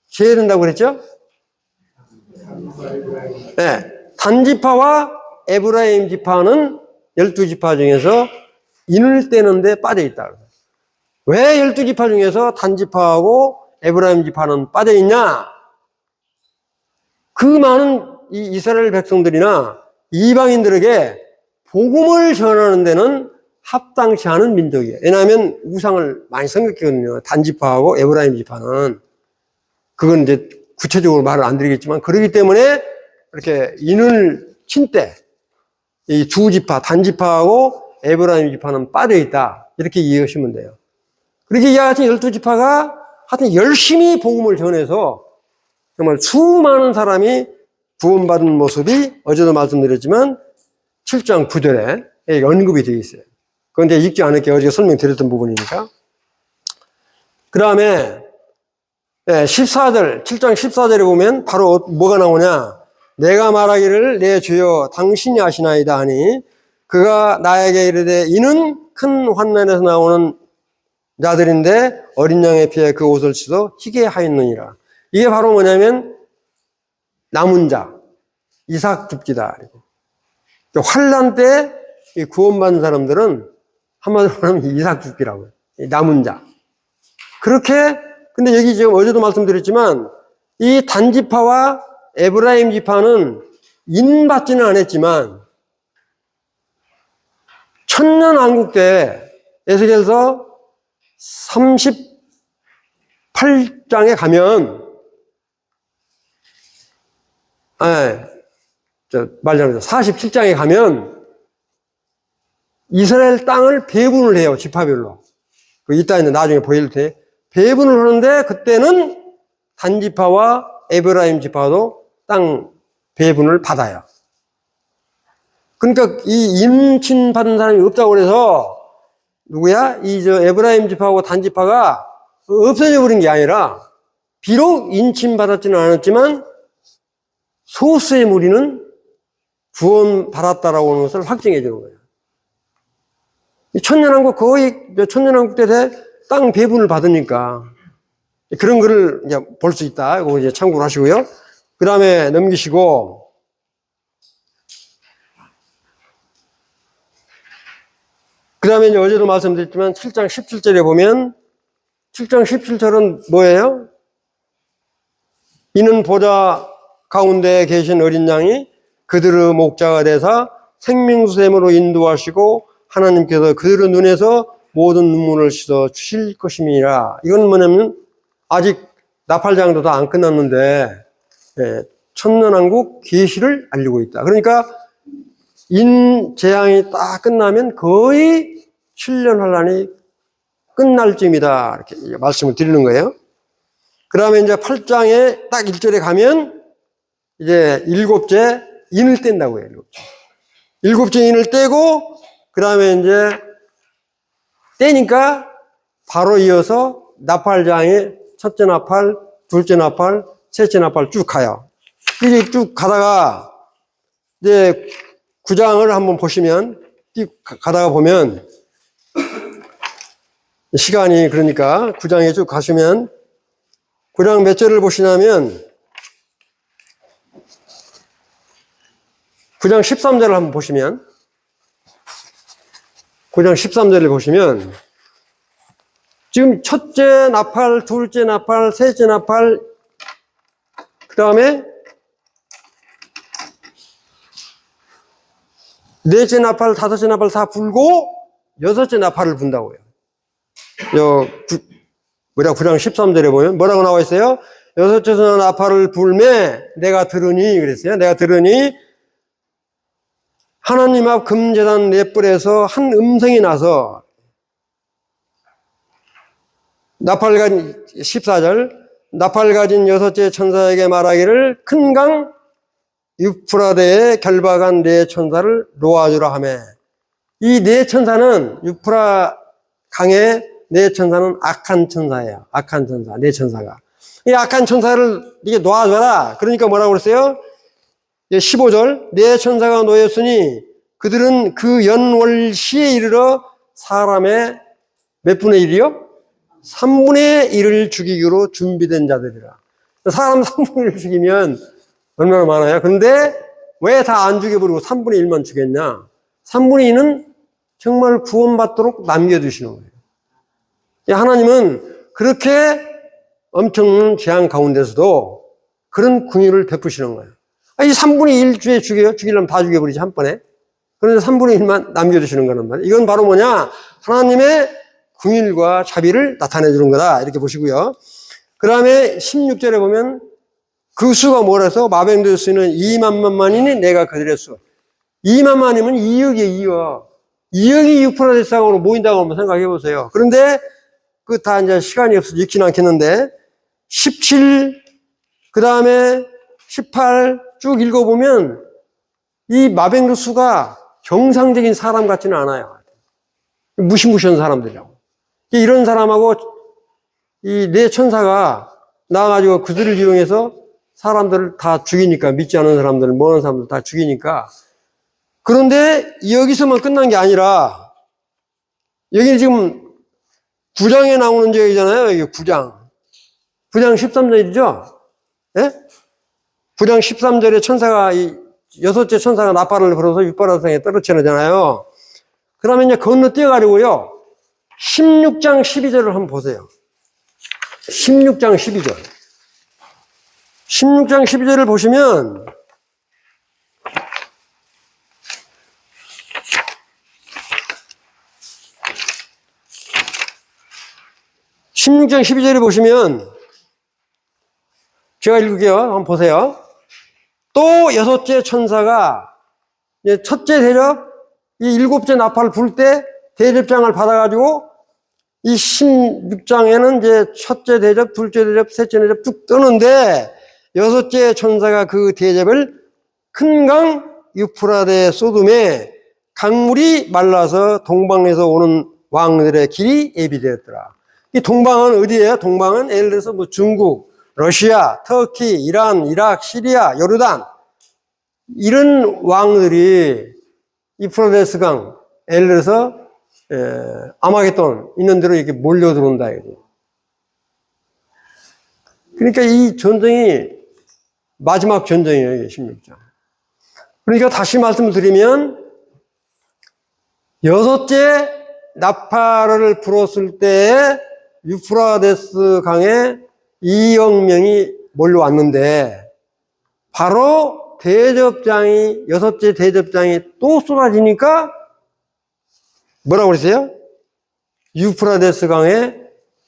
[SPEAKER 1] 제외된다고 그랬죠? 네, 단지파와 에브라임 지파는 12지파 중에서 인을 떼는데 빠져있다. 왜 12지파 중에서 단지파하고 에브라임 지파는 빠져있냐? 그 많은 이 이스라엘 백성들이나 이방인들에게 복음을 전하는 데는 합당치 않은 민족이에요. 왜냐하면 우상을 많이 섬겼거든요. 단지파하고 에브라임 지파는. 그건 이제 구체적으로 말을 안 드리겠지만, 그러기 때문에 이렇게 인을 친 때, 이 두 지파, 단지파하고 에브라임 지파는 빠져있다. 이렇게 이해하시면 돼요. 그렇게 이와 같은 12지파가 하여튼 열심히 복음을 전해서 정말 수많은 사람이 구원받은 모습이 어제도 말씀드렸지만 7장 9절에 언급이 되어 있어요. 그건 이제 읽지 않을게요. 어제 설명드렸던 부분이니까. 그 다음에 14절, 7장 14절에 보면 바로 뭐가 나오냐. 내가 말하기를 내 주여 당신이 아시나이다 하니 그가 나에게 이르되 이는 큰 환난에서 나오는 자들인데 어린 양의 피에 그 옷을 씻어 희게 하였느니라. 이게 바로 뭐냐면 남은 자, 이삭 줍기다. 환난 때 구원받은 사람들은 한마디로 하면 이삭 줍기라고요. 남은 자. 그렇게 근데 여기 지금 어제도 말씀드렸지만 이 단지파와 에브라임 지파는 인받지는 않았지만 천년왕국 때 에스겔서 38장에 가면 말자면 47장에 가면 이스라엘 땅을 배분을 해요. 지파별로. 이따 이제 나중에 보일 때 배분을 하는데 그때는 단지파와 에브라임 지파도 땅 배분을 받아요. 그러니까 이 인친 받은 사람이 없다고 그래서 누구야? 에브라임 지파하고 단지파가 없어져 버린 게 아니라 비록 인친 받았지는 않았지만 소수의 무리는 구원 받았다라고 하는 것을 확증해 주는 거예요. 천년왕국 거의 천년왕국 때 땅 배분을 받으니까 그런 거를 이제 볼 수 있다. 이거 이제 참고를 하시고요. 그 다음에 넘기시고 그 다음에 이제 어제도 말씀드렸지만 7장 17절에 보면 7장 17절은 뭐예요? 이는 보자 가운데 계신 어린 양이 그들의 목자가 되사 생명수샘으로 인도하시고 하나님께서 그들의 눈에서 모든 눈물을 씻어 주실 것임이라. 이건 뭐냐면 아직 나팔장도 다 안 끝났는데 천년왕국 계시를 알리고 있다. 그러니까 인재앙이 딱 끝나면 거의 7년 환란이 끝날 쯤이다. 이렇게 말씀을 드리는 거예요. 그 다음에 이제 8장에 딱 1절에 가면 이제 일곱째 인을 뗀다고 해요. 일곱째 인을 떼고 그 다음에 이제 떼니까 바로 이어서 나팔장에 첫째 나팔, 둘째 나팔, 셋째 나팔 쭉 가요. 이제 쭉 가다가 이제 9장을 한번 보시면 가다가 보면 시간이 그러니까 9장에 쭉 가시면 9장 몇 절을 보시냐면 9장 13절을 한번 보시면 9장 13절을 보시면 지금 첫째 나팔, 둘째 나팔, 셋째 나팔 그 다음에 넷째 나팔, 다섯째 나팔 다 불고 여섯째 나팔을 분다고요. 9장 13절에 보면 뭐라고 나와 있어요? 여섯째 나팔을 불매 내가 들으니 그랬어요. 내가 들으니 하나님 앞 금제단 넷불에서 한 음성이 나서 나팔 가진 14절 나팔 가진 여섯째 천사에게 말하기를 큰 강 유프라데에 결박한 네 천사를 놓아주라 하매 이 네 천사는 유프라 강의 네 천사는 악한 천사예요. 악한 천사, 네 천사가. 이 악한 천사를 이게 놓아줘라. 그러니까 뭐라고 그랬어요? 15절, 네 천사가 놓였으니 그들은 그 연월시에 이르러 사람의 몇 분의 1이요? 3분의 1을 죽이기로 준비된 자들이라. 사람 3분의 1을 죽이면 얼마나 많아요? 근데 왜 다 안 죽여버리고 3분의 1만 죽였냐? 3분의 2는 정말 구원받도록 남겨두시는 거예요. 하나님은 그렇게 엄청난 재앙 가운데서도 그런 긍휼을 베푸시는 거예요. 이 3분의 1 주에 죽이려면 다 죽여버리지, 한 번에. 그런데 3분의 1만 남겨두시는 거란 말이에요. 이건 바로 뭐냐? 하나님의 긍휼과 자비를 나타내 주는 거다. 이렇게 보시고요. 그 다음에 16절에 보면 그 수가 뭐라서 마병될 수는 2만만만이니 내가 그들의 수. 2만만이면 2억이에요, 2억. 2억이 유프라데스강으로 모인다고 한번 생각해 보세요. 그런데 그 다 이제 시간이 없어서 읽지는 않겠는데 17, 그 다음에 18 쭉 읽어보면 이 마병들 수가 정상적인 사람 같지는 않아요. 무시무시한 사람들이라고. 이런 사람하고 이 네 천사가 나와가지고 그들을 이용해서 사람들을 다 죽이니까, 믿지 않은 사람들, 모르는 사람들 다 죽이니까. 그런데 여기서만 끝난 게 아니라 여기는 지금 9장에 나오는 적이잖아요. 여기 9장. 9장 13절이죠? 예? 9장 13절에 천사가, 여섯째 천사가 나팔을 불어서 육바라성에 떨어뜨리잖아요. 그러면 이제 건너뛰어가지고요. 16장 12절을 한번 보세요. 16장 12절. 16장 12절을 보시면, (16장 12절에) 보시면 제가 읽을게요. 한번 보세요. 또 여섯째 천사가 첫째 대접, 이 일곱째 나팔을 불 때 대접장을 받아가지고 이 16장에는 이제 첫째 대접, 둘째 대접, 셋째 대접 쭉 뜨는데 여섯째 천사가 그 대접을 큰 강 유프라데 소돔에 강물이 말라서 동방에서 오는 왕들의 길이 예비되었더라. 이 동방은 어디예요? 동방은 예를 들어서 뭐 중국, 러시아, 터키, 이란, 이라크, 시리아, 요르단 이런 왕들이 유프라데스 강, 예를 들어서 아마겟돈 있는 데로 이렇게 몰려 들어온다 이거죠. 그러니까 이 전쟁이 마지막 전쟁이에요, 이게 16장. 그러니까 다시 말씀을 드리면 여섯째 나팔을 불었을 때에 유프라데스 강에 2억 명이 몰려왔는데 바로 대접장이, 여섯째 대접장이 또 쏟아지니까 뭐라고 그랬어요? 유프라데스 강에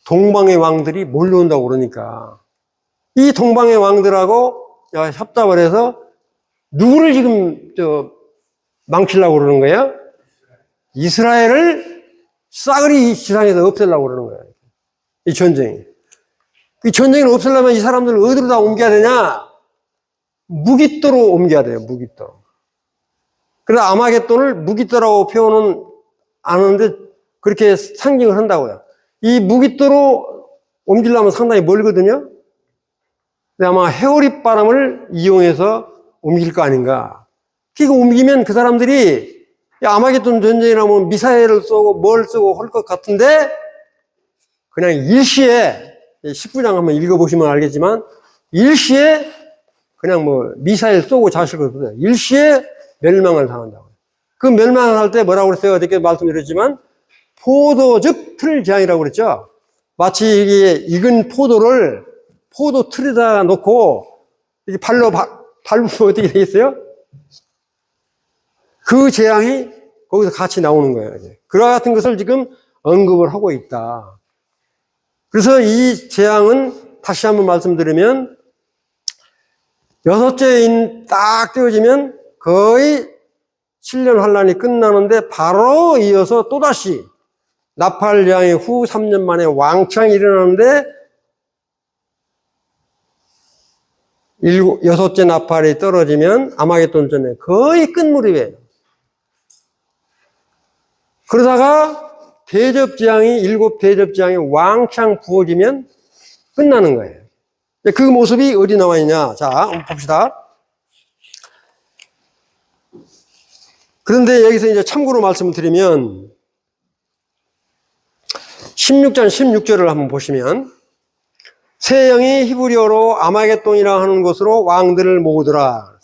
[SPEAKER 1] 동방의 왕들이 몰려온다고 그러니까 이 동방의 왕들하고 협답을 해서 누구를 지금 망치려고 그러는 거야? 이스라엘을 싸그리 이 지상에서 없애려고 그러는 거야. 이 전쟁이. 이 전쟁을 없애려면 이 사람들을 어디로 다 옮겨야 되냐? 무깃도로 옮겨야 돼요. 무깃도. 그래서 아마겟돈을 무깃도라고 표현은 안 하는데 그렇게 상징을 한다고요. 이 무깃도로 옮기려면 상당히 멀거든요. 근데 아마 해오리 바람을 이용해서 옮길 거 아닌가. 그러니까 옮기면 그 사람들이 아마겟돈 전쟁이라면 미사일을 쏘고 뭘 쏘고 할 것 같은데 그냥 일시에 19장 한번 읽어보시면 알겠지만 일시에 그냥 뭐 미사일 쏘고 자실 것 같아요. 일시에 멸망을 당한다고. 그 멸망을 할 때 뭐라고 그랬어요? 어저께 말씀드렸지만 포도즙 틀 재앙이라고 그랬죠. 마치 이게 익은 포도를 포도 틀에다 놓고 이렇게 발로 밟으면 어떻게 되겠어요? 그 재앙이 거기서 같이 나오는 거예요. 그와 같은 것을 지금 언급을 하고 있다. 그래서 이 재앙은 다시 한번 말씀드리면 여섯째 인 딱 떼어지면 거의 7년 환란이 끝나는데 바로 이어서 또다시 나팔 재앙이 후 3년 만에 왕창 일어나는데 여섯째 나팔이 떨어지면 아마겟돈 전에 거의 끝무렵이에요. 그러다가 대접재앙이, 7 대접재앙이 왕창 부어지면 끝나는 거예요. 그 모습이 어디 나와 있냐? 자, 한번 봅시다. 그런데 여기서 이제 참고로 말씀을 드리면 16장 16절을 한번 보시면 새 영이 히브리어로 아마겟돈이라 하는 곳으로 왕들을 모으더라.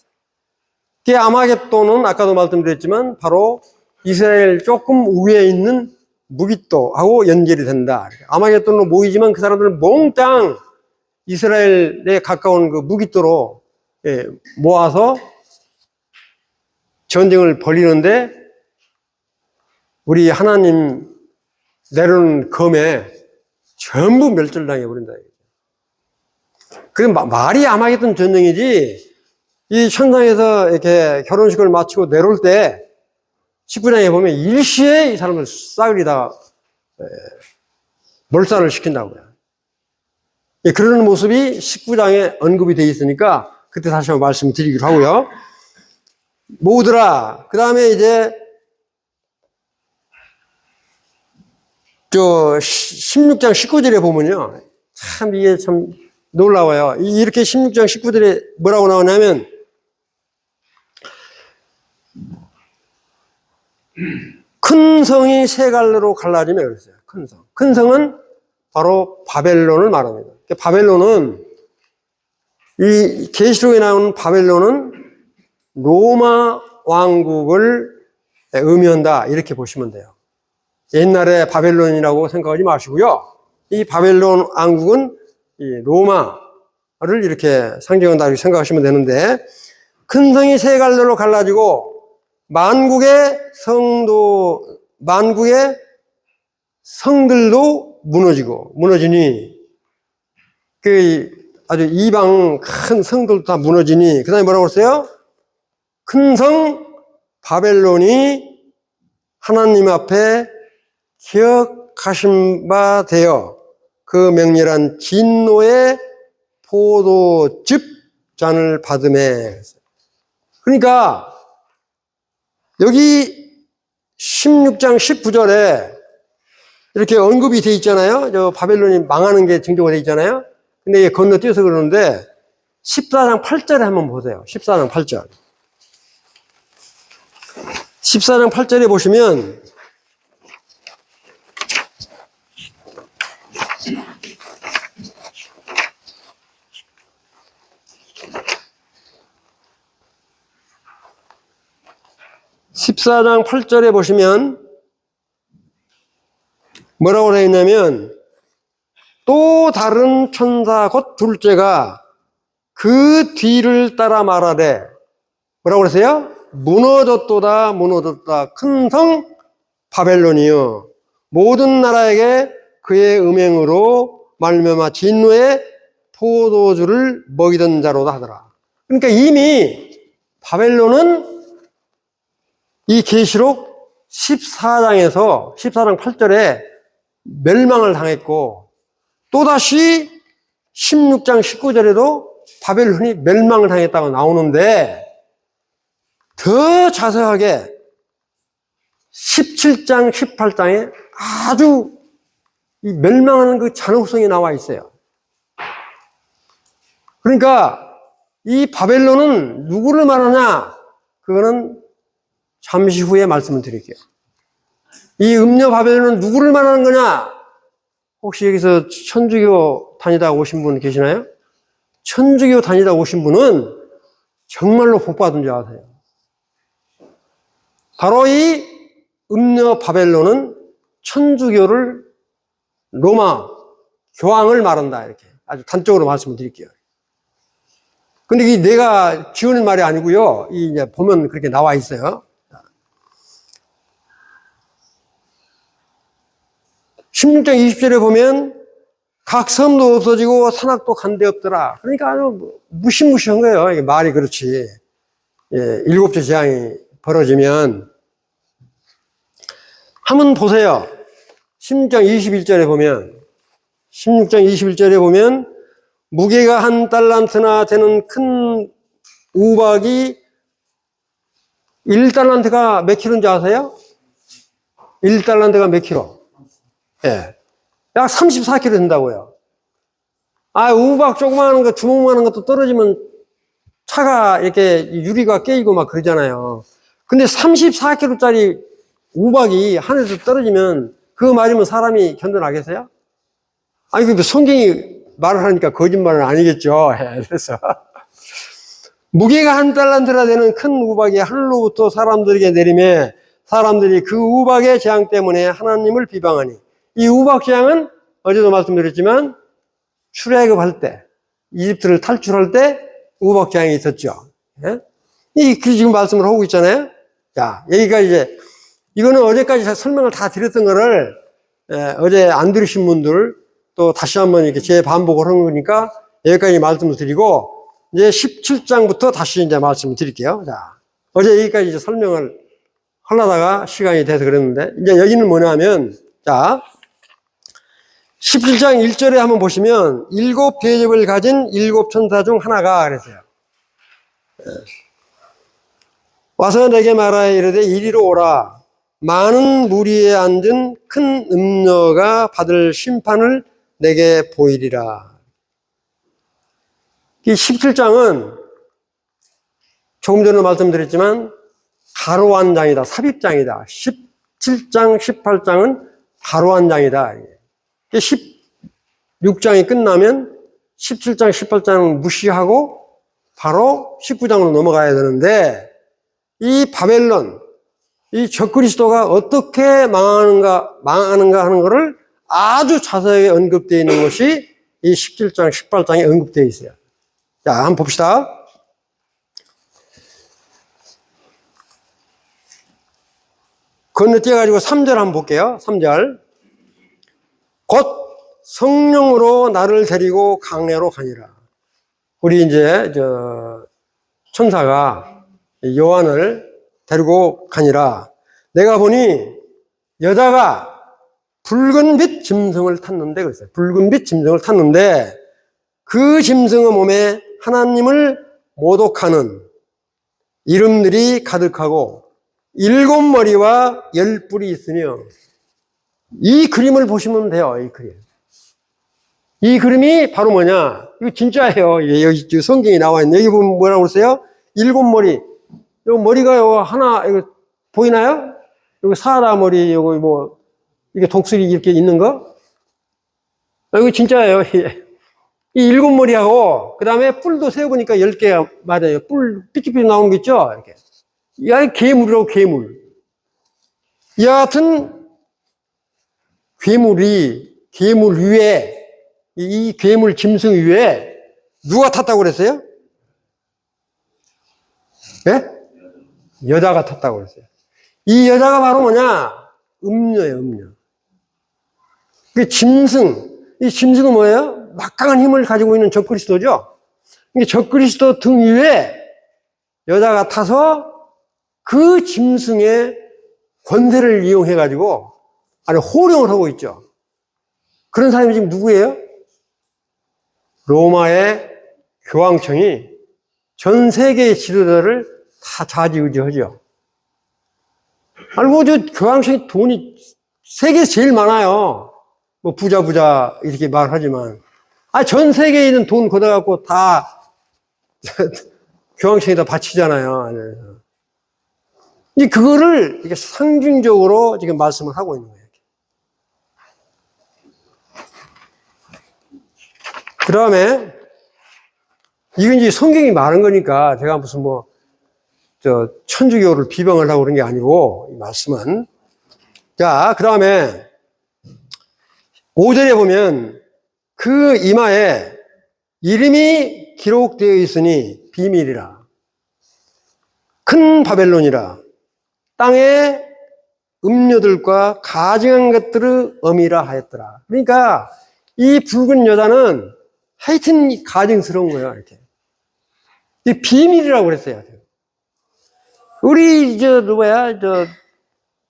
[SPEAKER 1] 그 아마겟돈은 아까도 말씀드렸지만 바로 이스라엘 조금 위에 있는 무깃도하고 연결이 된다. 아마겟돈으로 모이지만 그 사람들은 몽땅 이스라엘에 가까운 그 무깃도로 모아서 전쟁을 벌이는데 우리 하나님 내려오는 검에 전부 멸절당해 버린다. 그 말이 아마겟돈 전쟁이지 이 천상에서 이렇게 결혼식을 마치고 내려올 때 19장에 보면 일시에 이 사람을 싸그리 다 몰살을 시킨다고요. 그런 모습이 19장에 언급이 되어 있으니까 그때 다시 한번 말씀드리기로 하고요. 모으더라. 그 다음에 이제 16장 19절에 보면요. 참 이게 참 놀라워요. 이렇게 16장 19절에 뭐라고 나오냐면 큰 성이 세 갈래로 갈라지며 그랬어요. 큰 성. 큰 성은 바로 바벨론을 말합니다. 바벨론은 이 계시록에 나오는 바벨론은 로마 왕국을 의미한다. 이렇게 보시면 돼요. 옛날에 바벨론이라고 생각하지 마시고요. 이 바벨론 왕국은 이 로마를 이렇게 상징한다 이렇게 생각하시면 되는데 큰 성이 세 갈래로 갈라지고 만국의 성들도 무너지니 그 아주 이방 큰 성들도 다 무너지니 그 다음에 뭐라고 했어요? 큰 성 바벨론이 하나님 앞에 기억하신 바 되어 그 맹렬한 진노의 포도즙 잔을 받음에. 그러니까 여기 16장 19절에 이렇게 언급이 되어 있잖아요. 저 바벨론이 망하는 게 증거가 되어 있잖아요. 근데 이게 건너뛰어서 그러는데 14장 8절에 한번 보세요. 14장 8절. 14장 8절에 보시면 뭐라고 되어 있냐면 또 다른 천사 곧 둘째가 그 뒤를 따라 말하되 뭐라고 그랬어요? 무너졌도다 무너졌다 큰 성 바벨론이요 모든 나라에게 그의 음행으로 말미암아 진노의 포도주를 먹이던 자로다 하더라. 그러니까 이미 바벨론은 이 계시록 14장에서 14장 8절에 멸망을 당했고 또다시 16장 19절에도 바벨론이 멸망을 당했다고 나오는데 더 자세하게 17장 18장에 아주 이 멸망하는 그 잔혹성이 나와 있어요. 그러니까 이 바벨론은 누구를 말하냐? 그거는 잠시 후에 말씀을 드릴게요. 이 음녀 바벨론은 누구를 말하는 거냐? 혹시 여기서 천주교 다니다 오신 분 계시나요? 천주교 다니다 오신 분은 정말로 복 받은 줄 아세요. 바로 이 음녀 바벨론은 천주교를 로마 교황을 말한다 이렇게 아주 단적으로 말씀을 드릴게요. 근데 이 내가 지어낸 말이 아니고요. 이 이제 보면 그렇게 나와 있어요. 16장 20절에 보면 각 섬도 없어지고 산악도 간데 없더라. 그러니까 아주 무시무시한 거예요. 이게 말이 그렇지. 예, 일곱째 재앙이 벌어지면 한번 보세요. 16장 21절에 보면 무게가 한 달란트나 되는 큰 우박이 1달란트가 몇 킬로인지 아세요? 1달란트가 몇 킬로? 예. 약 34킬로 된다고요. 아, 우박 조그마한 거, 주먹만한 것도 떨어지면 차가 이렇게 유리가 깨지고 막 그러잖아요. 근데 34킬로짜리 우박이 하늘에서 떨어지면 그거 맞으면 사람이 견뎌나겠어요? 아니, 그 성경이 말을 하니까 거짓말은 아니겠죠. 그래서 무게가 한 달란트나 되는 큰 우박이 하늘로부터 사람들에게 내리매 사람들이 그 우박의 재앙 때문에 하나님을 비방하니 이 우박 재앙은 어제도 말씀드렸지만 출애굽할 때 이집트를 탈출할 때 우박 재앙이 있었죠. 예? 그 지금 말씀을 하고 있잖아요. 자, 여기가 이제 이거는 어제까지 설명을 다 드렸던 거를 어제 안 들으신 분들 또 다시 한번 이렇게 재반복을 한 거니까 여기까지 말씀을 드리고 이제 17장부터 다시 이제 말씀을 드릴게요. 자, 어제 여기까지 이제 설명을 하려다가 시간이 돼서 그랬는데 이제 여기는 뭐냐면 자, 17장 1절에 한번 보시면 일곱 대접을 가진 일곱 천사 중 하나가 그랬어요. 와서 내게 말하여 이르되 이리로 오라. 많은 무리에 앉은 큰 음녀가 받을 심판을 내게 보이리라. 이 17장은 조금 전에 말씀드렸지만 가로 한 장이다. 삽입장이다. 17장, 18장은 가로 한 장이다. 16장이 끝나면 17장, 18장은 무시하고 바로 19장으로 넘어가야 되는데 이 바벨론, 이 적그리스도가 어떻게 망하는가 하는 것을 아주 자세하게 언급되어 있는 것이 이 17장, 18장에 언급되어 있어요. 자, 한번 봅시다. 건너뛰어가지고 3절 한번 볼게요. 3절. 곧 성령으로 나를 데리고 강내로 가니라. 우리 이제, 천사가 요한을 데리고 가니라. 내가 보니 여자가 붉은빛 짐승을 탔는데 그랬어요. 붉은빛 짐승을 탔는데 그 짐승의 몸에 하나님을 모독하는 이름들이 가득하고 7머리와 10뿔이 있으며 이 그림을 보시면 돼요. 이 그림. 이 그림이 바로 뭐냐? 이거 진짜예요. 여기 성경이 나와 있는데 여기 보면 뭐라고 그랬어요? 7머리. 요 머리가 요 하나 이거 보이나요? 여기 사자 머리 요거 뭐 이게 독수리 이렇게 있는 거? 이거 진짜예요. 이 7머리하고 그다음에 뿔도 세어보니까 10개가 맞아요. 뿔 삐끼삐끼 나오는 거 있죠? 이렇게. 야, 괴물이라고 괴물. 여하튼 괴물 위에 이 괴물 짐승 위에 누가 탔다고 그랬어요? 예? 여자가 탔다고 그랬어요. 이 여자가 바로 뭐냐? 음녀예요, 음녀. 그 짐승. 이 짐승은 뭐예요? 막강한 힘을 가지고 있는 적그리스도죠? 이게 적그리스도 등 위에 여자가 타서 그 짐승의 권세를 이용해가지고, 아니, 호령을 하고 있죠. 그런 사람이 지금 누구예요? 로마의 교황청이 전 세계의 지도자를 다 좌지우지하죠. 아니, 뭐, 저 교황청이 돈이 세계에서 제일 많아요. 뭐, 부자, 이렇게 말하지만. 아, 전 세계에 있는 돈 걷어갖고 다 교황청에다 바치잖아요. 이 그거를 이게 상징적으로 지금 말씀을 하고 있는 거예요. 그 다음에, 이건 이제 성경이 많은 거니까 제가 무슨 천주교를 비방을 하고 그런 게 아니고, 이 말씀은. 자, 그 다음에, 5절에 보면, 그 이마에 이름이 기록되어 있으니 비밀이라. 큰 바벨론이라. 땅의 음료들과 가증한 것들의 어미라 하였더라. 그러니까, 이 붉은 여자는 하여튼 가증스러운 거예요, 이렇게. 이 비밀이라고 그랬어요. 우리,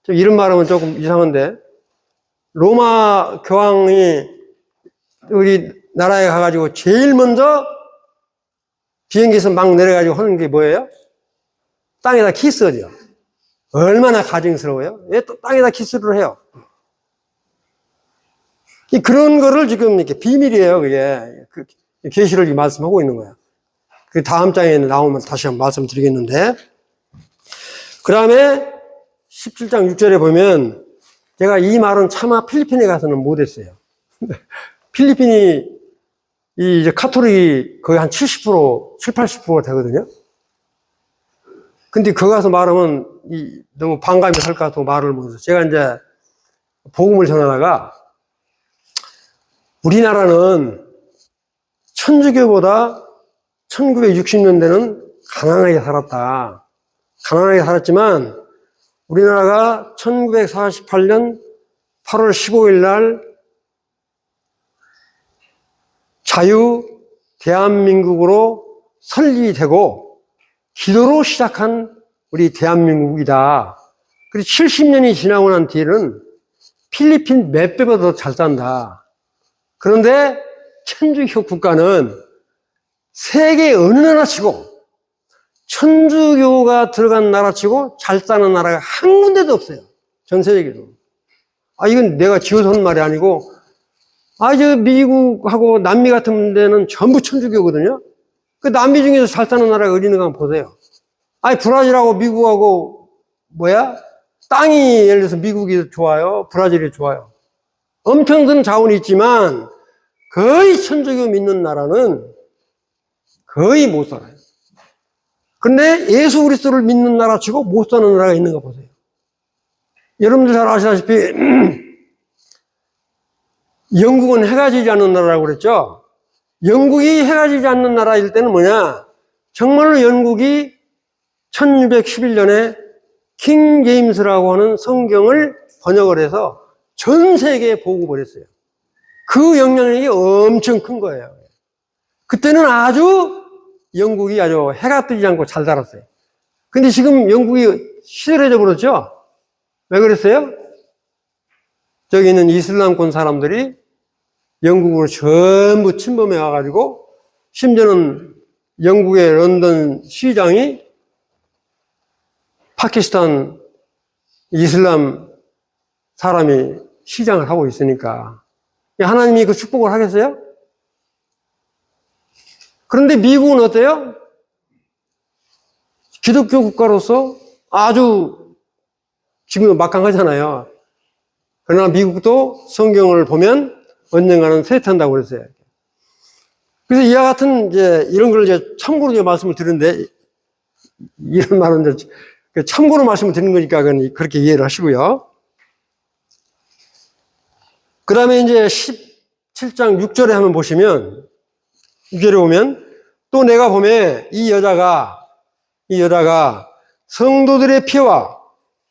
[SPEAKER 1] 이런 말하면 조금 이상한데, 로마 교황이 우리 나라에 가가지고 제일 먼저 비행기에서 막 내려가지고 하는 게 뭐예요? 땅에다 키스하죠. 얼마나 가증스러워요? 왜 또 땅에다 키스를 해요? 그런 거를 지금 이렇게 비밀이에요, 그게. 계시를 말씀하고 있는 거야. 그 다음 장에 나오면 다시 한번 말씀드리겠는데. 그 다음에 17장 6절에 보면 제가 이 말은 차마 필리핀에 가서는 못했어요. 필리핀이 이제 카톨릭이 거의 한 70%, 80%가 되거든요. 근데 거기 가서 말하면 너무 반감이 살까 해서 말을 못해서 제가 이제 복음을 전하다가 우리나라는 천주교보다 1960년대는 가난하게 살았다. 가난하게 살았지만 우리나라가 1948년 8월 15일 날 자유 대한민국으로 설립되고 기도로 시작한 우리 대한민국이다. 그리고 70년이 지나고 난 뒤에는 필리핀 몇 배보다 더 잘 산다. 그런데 천주교 국가는 세계 어느 나라치고 천주교가 들어간 나라치고 잘 사는 나라가 한 군데도 없어요. 전 세계도. 이건 내가 지어서 하는 말이 아니고 저 미국하고 남미 같은 데는 전부 천주교거든요. 그 남미 중에서 잘 사는 나라가 어디 있는가 한번 보세요. 브라질하고 미국하고 땅이 예를 들어서 미국이 좋아요? 브라질이 좋아요? 엄청 큰 자원이 있지만 거의 천주교 믿는 나라는 거의 못 살아요. 근데 예수 그리스도를 믿는 나라치고 못 사는 나라가 있는 거 보세요. 여러분들 잘 아시다시피 영국은 해가 지지 않는 나라라고 그랬죠. 영국이 해가 지지 않는 나라일 때는 뭐냐? 정말로 영국이 1611년에 킹 제임스라고 하는 성경을 번역을 해서 전 세계에 보급을 했어요. 그 영향력이 엄청 큰 거예요. 그때는 영국이 아주 해가 뜨지 않고 잘 살았어요. 근데 지금 영국이 시들해져 버렸죠? 왜 그랬어요? 저기 있는 이슬람권 사람들이 영국으로 전부 침범해 와가지고, 심지어는 영국의 런던 시장이 파키스탄 이슬람 사람이 시장을 하고 있으니까 하나님이 그 축복을 하겠어요? 그런데 미국은 어때요? 기독교 국가로서 아주 지금도 막강하잖아요. 그러나 미국도 성경을 보면 언젠가는 쇠퇴한다고 그랬어요. 그래서 이와 같은 이런 걸 참고로 말씀을 드리는데, 이런 말은 참고로 말씀을 드리는 거니까 그렇게 이해를 하시고요. 그 다음에 17장 6절에 한번 보시면, 6절에 보면 또 내가 보면 이 여자가 이 여자가 성도들의 피와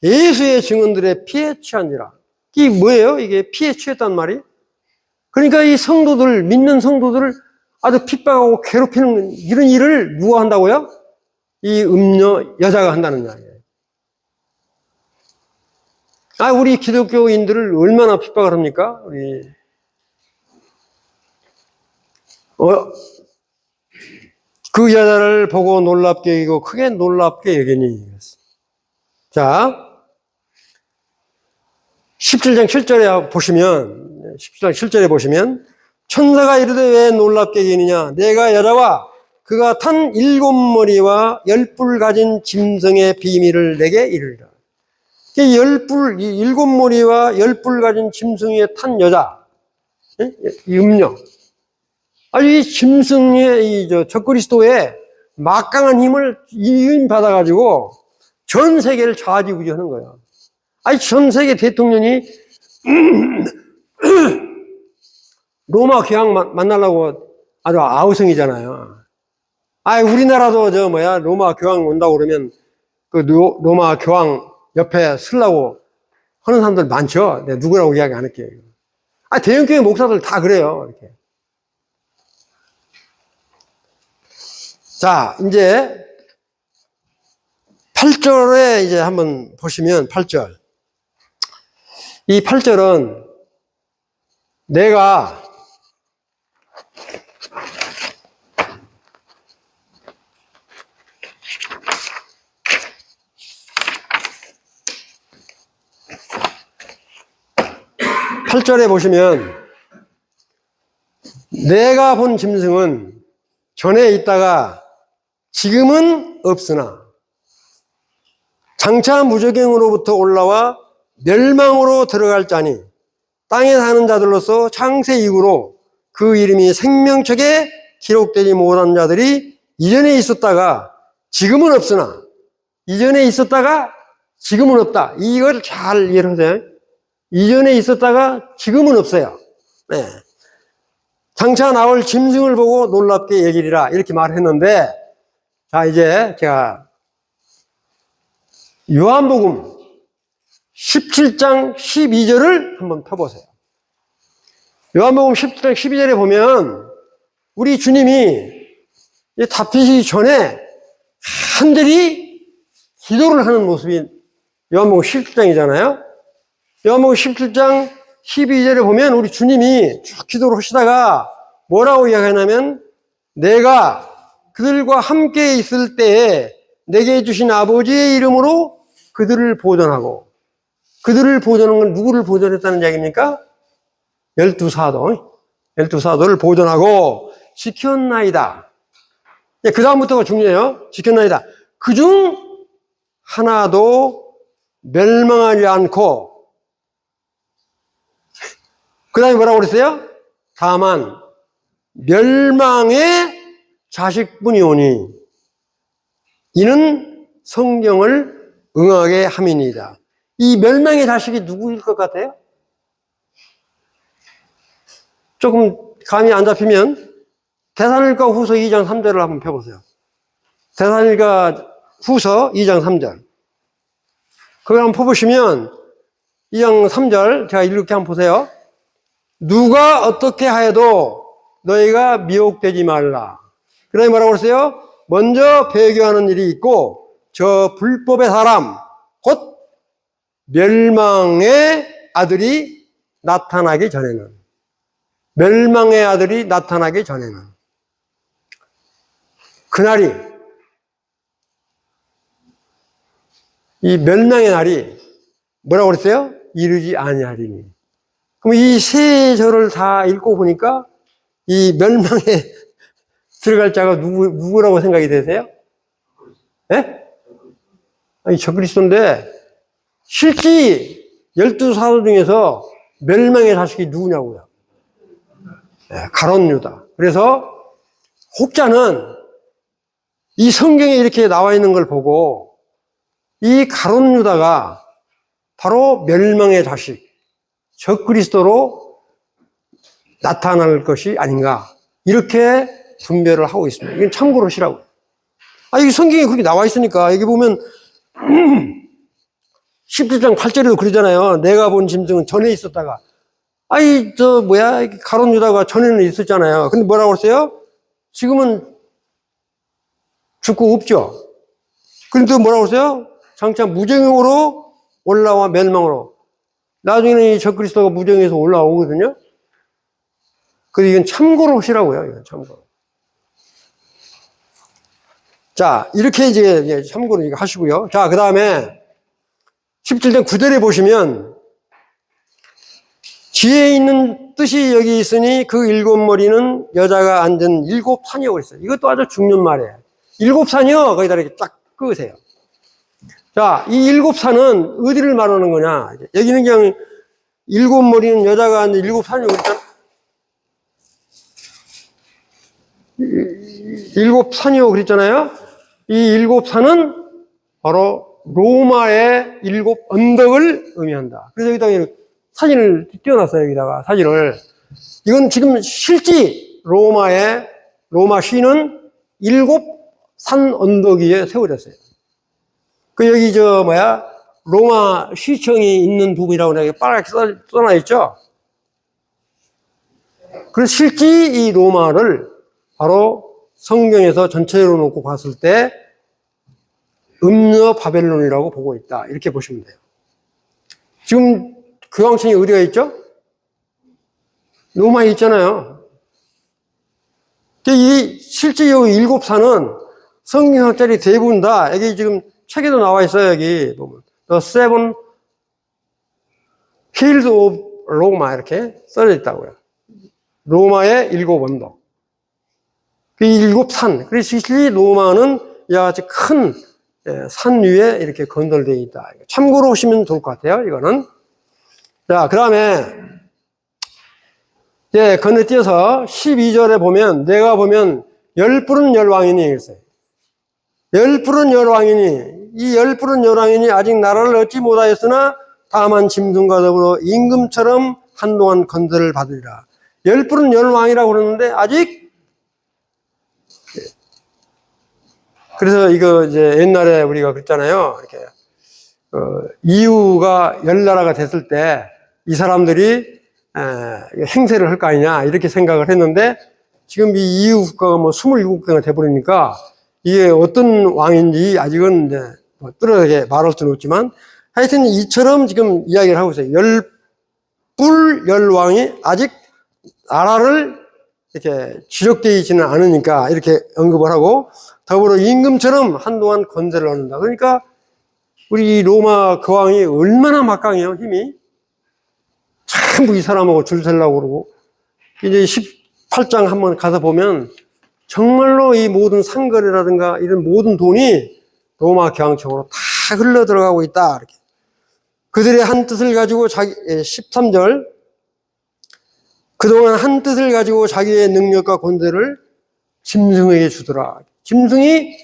[SPEAKER 1] 예수의 증언들의 피에 취한지라. 이게 뭐예요? 이게 피에 취했단 말이? 그러니까 이 성도들, 믿는 성도들을 아주 핍박하고 괴롭히는 이런 일을 누가 한다고요? 이 음녀 여자가 한다는 이야기예요. 우리 기독교인들을 얼마나 핍박을 합니까? 그 여자를 보고 놀랍게 여기고 크게 놀랍게 여기니. 자, 17장 7절에 보시면, 17장 7절에 보시면, 천사가 이르되 왜 놀랍게 여기느냐? 내가 여자와 그가 탄 7머리와 10뿔 가진 짐승의 비밀을 내게 이르리라. 7머리와 10뿔 가진 짐승에 탄 여자, 이 음녀. 이 짐승의 적그리스도의 막강한 힘을 받아가지고 전 세계를 좌지우지하는 거야. 전 세계 대통령이 로마 교황 만나려고 아주 아우성이잖아요. 우리나라도 로마 교황 온다고 그러면 그 로마 교황 옆에 서려고 하는 사람들 많죠. 내가 누구라고 이야기 안 할게요. 대형교회 목사들 다 그래요. 이렇게. 자, 이제 8절에 이제 한번 보시면 8절. 이 8절은 내가 보시면 내가 본 짐승은 전에 있다가 지금은 없으나 장차 무저갱으로부터 올라와 멸망으로 들어갈 자니 땅에 사는 자들로서 창세 이후로 그 이름이 생명책에 기록되지 못한 자들이 이전에 있었다가 지금은 없으나 이전에 있었다가 지금은 없다. 이걸 잘 이해를 하세요. 이전에 있었다가 지금은 없어요. 네. 장차 나올 짐승을 보고 놀랍게 여기리라 이렇게 말했는데, 자, 이제 제가 요한복음 17장 12절을 한번 펴보세요. 요한복음 17장 12절에 보면 우리 주님이 잡히시기 전에 한들이 기도를 하는 모습이 요한복음 17장이잖아요. 요한복음 17장 12절에 보면 우리 주님이 쭉 기도를 하시다가 뭐라고 이야기하냐면, 내가 그들과 함께 있을 때에 내게 주신 아버지의 이름으로 그들을 보존하고, 그들을 보존한 건 누구를 보존했다는 이야기입니까? 12사도를 보존하고 지켰나이다. 그 다음부터가 중요해요. 지켰나이다. 그중 하나도 멸망하지 않고, 그 다음에 뭐라고 그랬어요? 다만 멸망의 자식뿐이오니 이는 성경을 응하게 함이니이다. 이 멸망의 자식이 누구일 것 같아요? 조금 감이 안 잡히면 데살로니가 후서 2장 3절을 한번 펴보세요. 데살로니가 후서 2장 3절. 그걸 한번 펴보시면 2장 3절 제가 이렇게 한번 보세요. 누가 어떻게 하여도 너희가 미혹되지 말라. 그 다음에 뭐라고 그랬어요? 먼저 배교하는 일이 있고 저 불법의 사람 곧 멸망의 아들이 나타나기 전에는, 멸망의 아들이 나타나기 전에는, 그날이, 이 멸망의 날이 뭐라고 그랬어요? 이르지 아니하리니. 그럼 이 세 절을 다 읽고 보니까 이 멸망에 들어갈 자가 누구라고 생각이 되세요? 예? 아니, 적그리스도인데 실제 12사도 중에서 멸망의 자식이 누구냐고요? 가룟 유다. 그래서 혹자는 이 성경에 이렇게 나와 있는 걸 보고 이 가룟 유다가 바로 멸망의 자식, 적그리스도로 나타날 것이 아닌가, 이렇게 분별을 하고 있습니다. 이건 참고로 하시라고. 이 성경에 그렇게 나와 있으니까, 여기 보면, 17장 8절에도 그러잖아요. 내가 본 짐승은 전에 있었다가. 가룟 유다가 전에는 있었잖아요. 근데 뭐라고 했어요? 지금은 죽고 없죠. 그런데 뭐라고 했어요? 장차 무정으로 올라와 멸망으로. 나중에는 이 적그리스도가 무정에서 올라오거든요. 그래서 이건 참고로 하시라고요. 이건 참고로. 자, 이렇게 이제 참고로 이거 하시고요. 자, 그 다음에 17장 9절에 보시면 지혜 있는 뜻이 여기 있으니 그 일곱 머리는 여자가 앉은 일곱 산이라고 그랬어요. 이것도 아주 중요한 말이에요. 일곱 산이요. 거기다 이렇게 딱 끄으세요. 자, 이 일곱 산은 어디를 말하는 거냐. 여기는 그냥 일곱 머리는 여자가 앉은 일곱 산이라고 그랬잖아. 일곱 산이라고 그랬잖아요. 이 일곱 산은 바로 로마의 일곱 언덕을 의미한다. 그래서 여기다가 사진을 띄워놨어요. 여기다가 사진을. 이건 지금 실제 로마 시는 일곱 산 언덕 위에 세워졌어요. 여기 로마 시청이 있는 부분이라고 내가 빨갛게 써놔 있죠. 그래서 실제 이 로마를 바로 성경에서 전체로 놓고 봤을 때 음녀 바벨론이라고 보고 있다. 이렇게 보시면 돼요. 지금 교황청이 어디가 있죠? 로마에 있잖아요. 실제 이 일곱 산은 성경학자들이 대부분 다, 여기 지금 책에도 나와 있어요. 여기 보면. The Seven Hills of Roma 이렇게 써져 있다고요. 로마의 일곱 언덕. 그 일곱 산. 그래서 실제 로마는 이와 같이 큰 산 위에 이렇게 건설되어 있다. 참고로 보시면 좋을 것 같아요. 이거는. 자, 그 다음에, 건너뛰어서 12절에 보면, 내가 보면, 열부른 열왕이니, 이랬어요. 열부른 열왕이니, 이 열부른 열왕이니 아직 나라를 얻지 못하였으나, 다만 짐승과 더불어 임금처럼 한동안 건설을 받으리라. 열부른 열왕이라고 그러는데, 아직, 그래서 이거 옛날에 우리가 그랬잖아요. 이렇게, 이유가 열나라가 됐을 때, 이 사람들이 행세를 할 거 아니냐 이렇게 생각을 했는데 지금 이 이후 국가가 27개가 돼버리니까 이게 어떤 왕인지 아직은 뚜렷하게 말할 수는 없지만 하여튼 이처럼 지금 이야기를 하고 있어요. 열왕이 아직 나라를 이렇게 지적되어 있지는 않으니까 이렇게 언급을 하고 더불어 임금처럼 한동안 건설을 하는다. 그러니까 우리 로마 교황이 얼마나 막강해요, 힘이. 전부 이 사람하고 줄 서려고 그러고, 이제 18장 한번 가서 보면, 정말로 이 모든 상거래라든가 이런 모든 돈이 로마 교황청으로 다 흘러 들어가고 있다. 이렇게. 그들의 한 뜻을 가지고 13절, 그동안 한 뜻을 가지고 자기의 능력과 권세를 짐승에게 주더라. 짐승이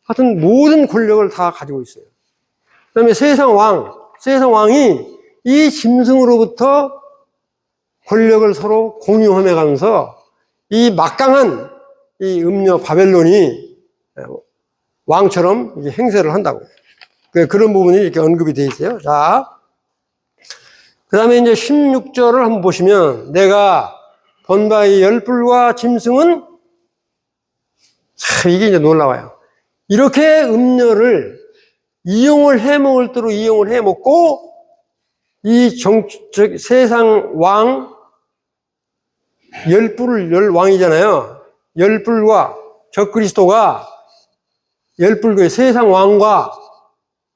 [SPEAKER 1] 하여튼 모든 권력을 다 가지고 있어요. 그 다음에 세상 왕이 이 짐승으로부터 권력을 서로 공유하며 가면서 이 막강한 이 음녀 바벨론이 왕처럼 이제 행세를 한다고. 그런 부분이 이렇게 언급이 되어 있어요. 자, 그 다음에 이제 16절을 한번 보시면 내가 본 바의 열불과 짐승은 참 이게 이제 놀라워요. 이렇게 음녀를 이용을 해먹을 대로 이용을 해먹고 이 세상 왕 열왕이잖아요. 열불과 적그리스도가 열불교의 세상 왕과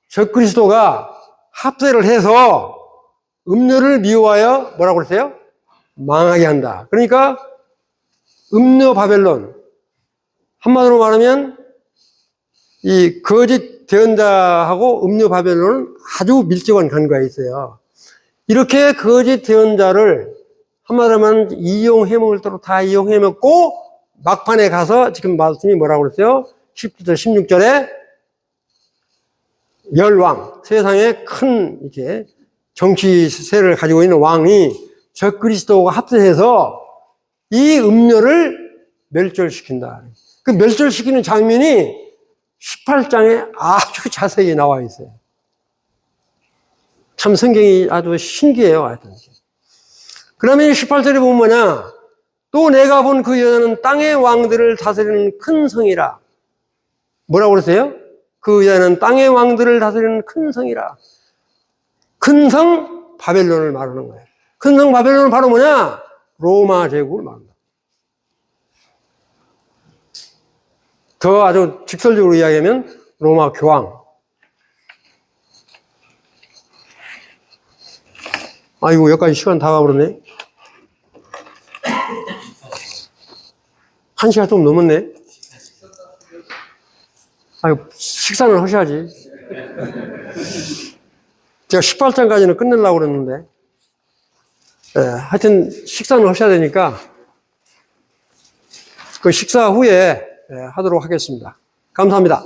[SPEAKER 1] 적그리스도가 합세를 해서 음녀를 미워하여 뭐라고 그랬어요? 망하게 한다. 그러니까 음녀 바벨론 한마디로 말하면 이 거짓 대언자하고 음녀 바벨론은 아주 밀접한 관계가 있어요. 이렇게 거짓 대언자를 한마디로 말하면 이용해먹을 대로 다 이용해먹고 막판에 가서 지금 말씀이 뭐라고 그랬어요? 10절, 16절에 열왕, 세상에 큰 이렇게 정치세를 가지고 있는 왕이 적그리스도가 합세해서 이 음녀를 멸절시킨다. 그 멸절시키는 장면이 18장에 아주 자세히 나와 있어요. 참 성경이 아주 신기해요. 하여튼. 그러면 18절에 보면 뭐냐? 또 내가 본 그 여자는 땅의 왕들을 다스리는 큰 성이라. 뭐라고 그러세요? 그 여자는 땅의 왕들을 다스리는 큰 성이라. 큰 성 바벨론을 말하는 거예요. 큰 성 바벨론은 바로 뭐냐? 로마 제국을 말합니다. 더 아주 직설적으로 이야기하면 로마 교황. 아이고, 여기까지 시간 다 가버렸네. 1시간 좀 넘었네. 아이고, 식사는 하셔야지. 제가 18장까지는 끝내려고 그랬는데. 하여튼, 식사는 하셔야 되니까, 그 식사 후에 하도록 하겠습니다. 감사합니다.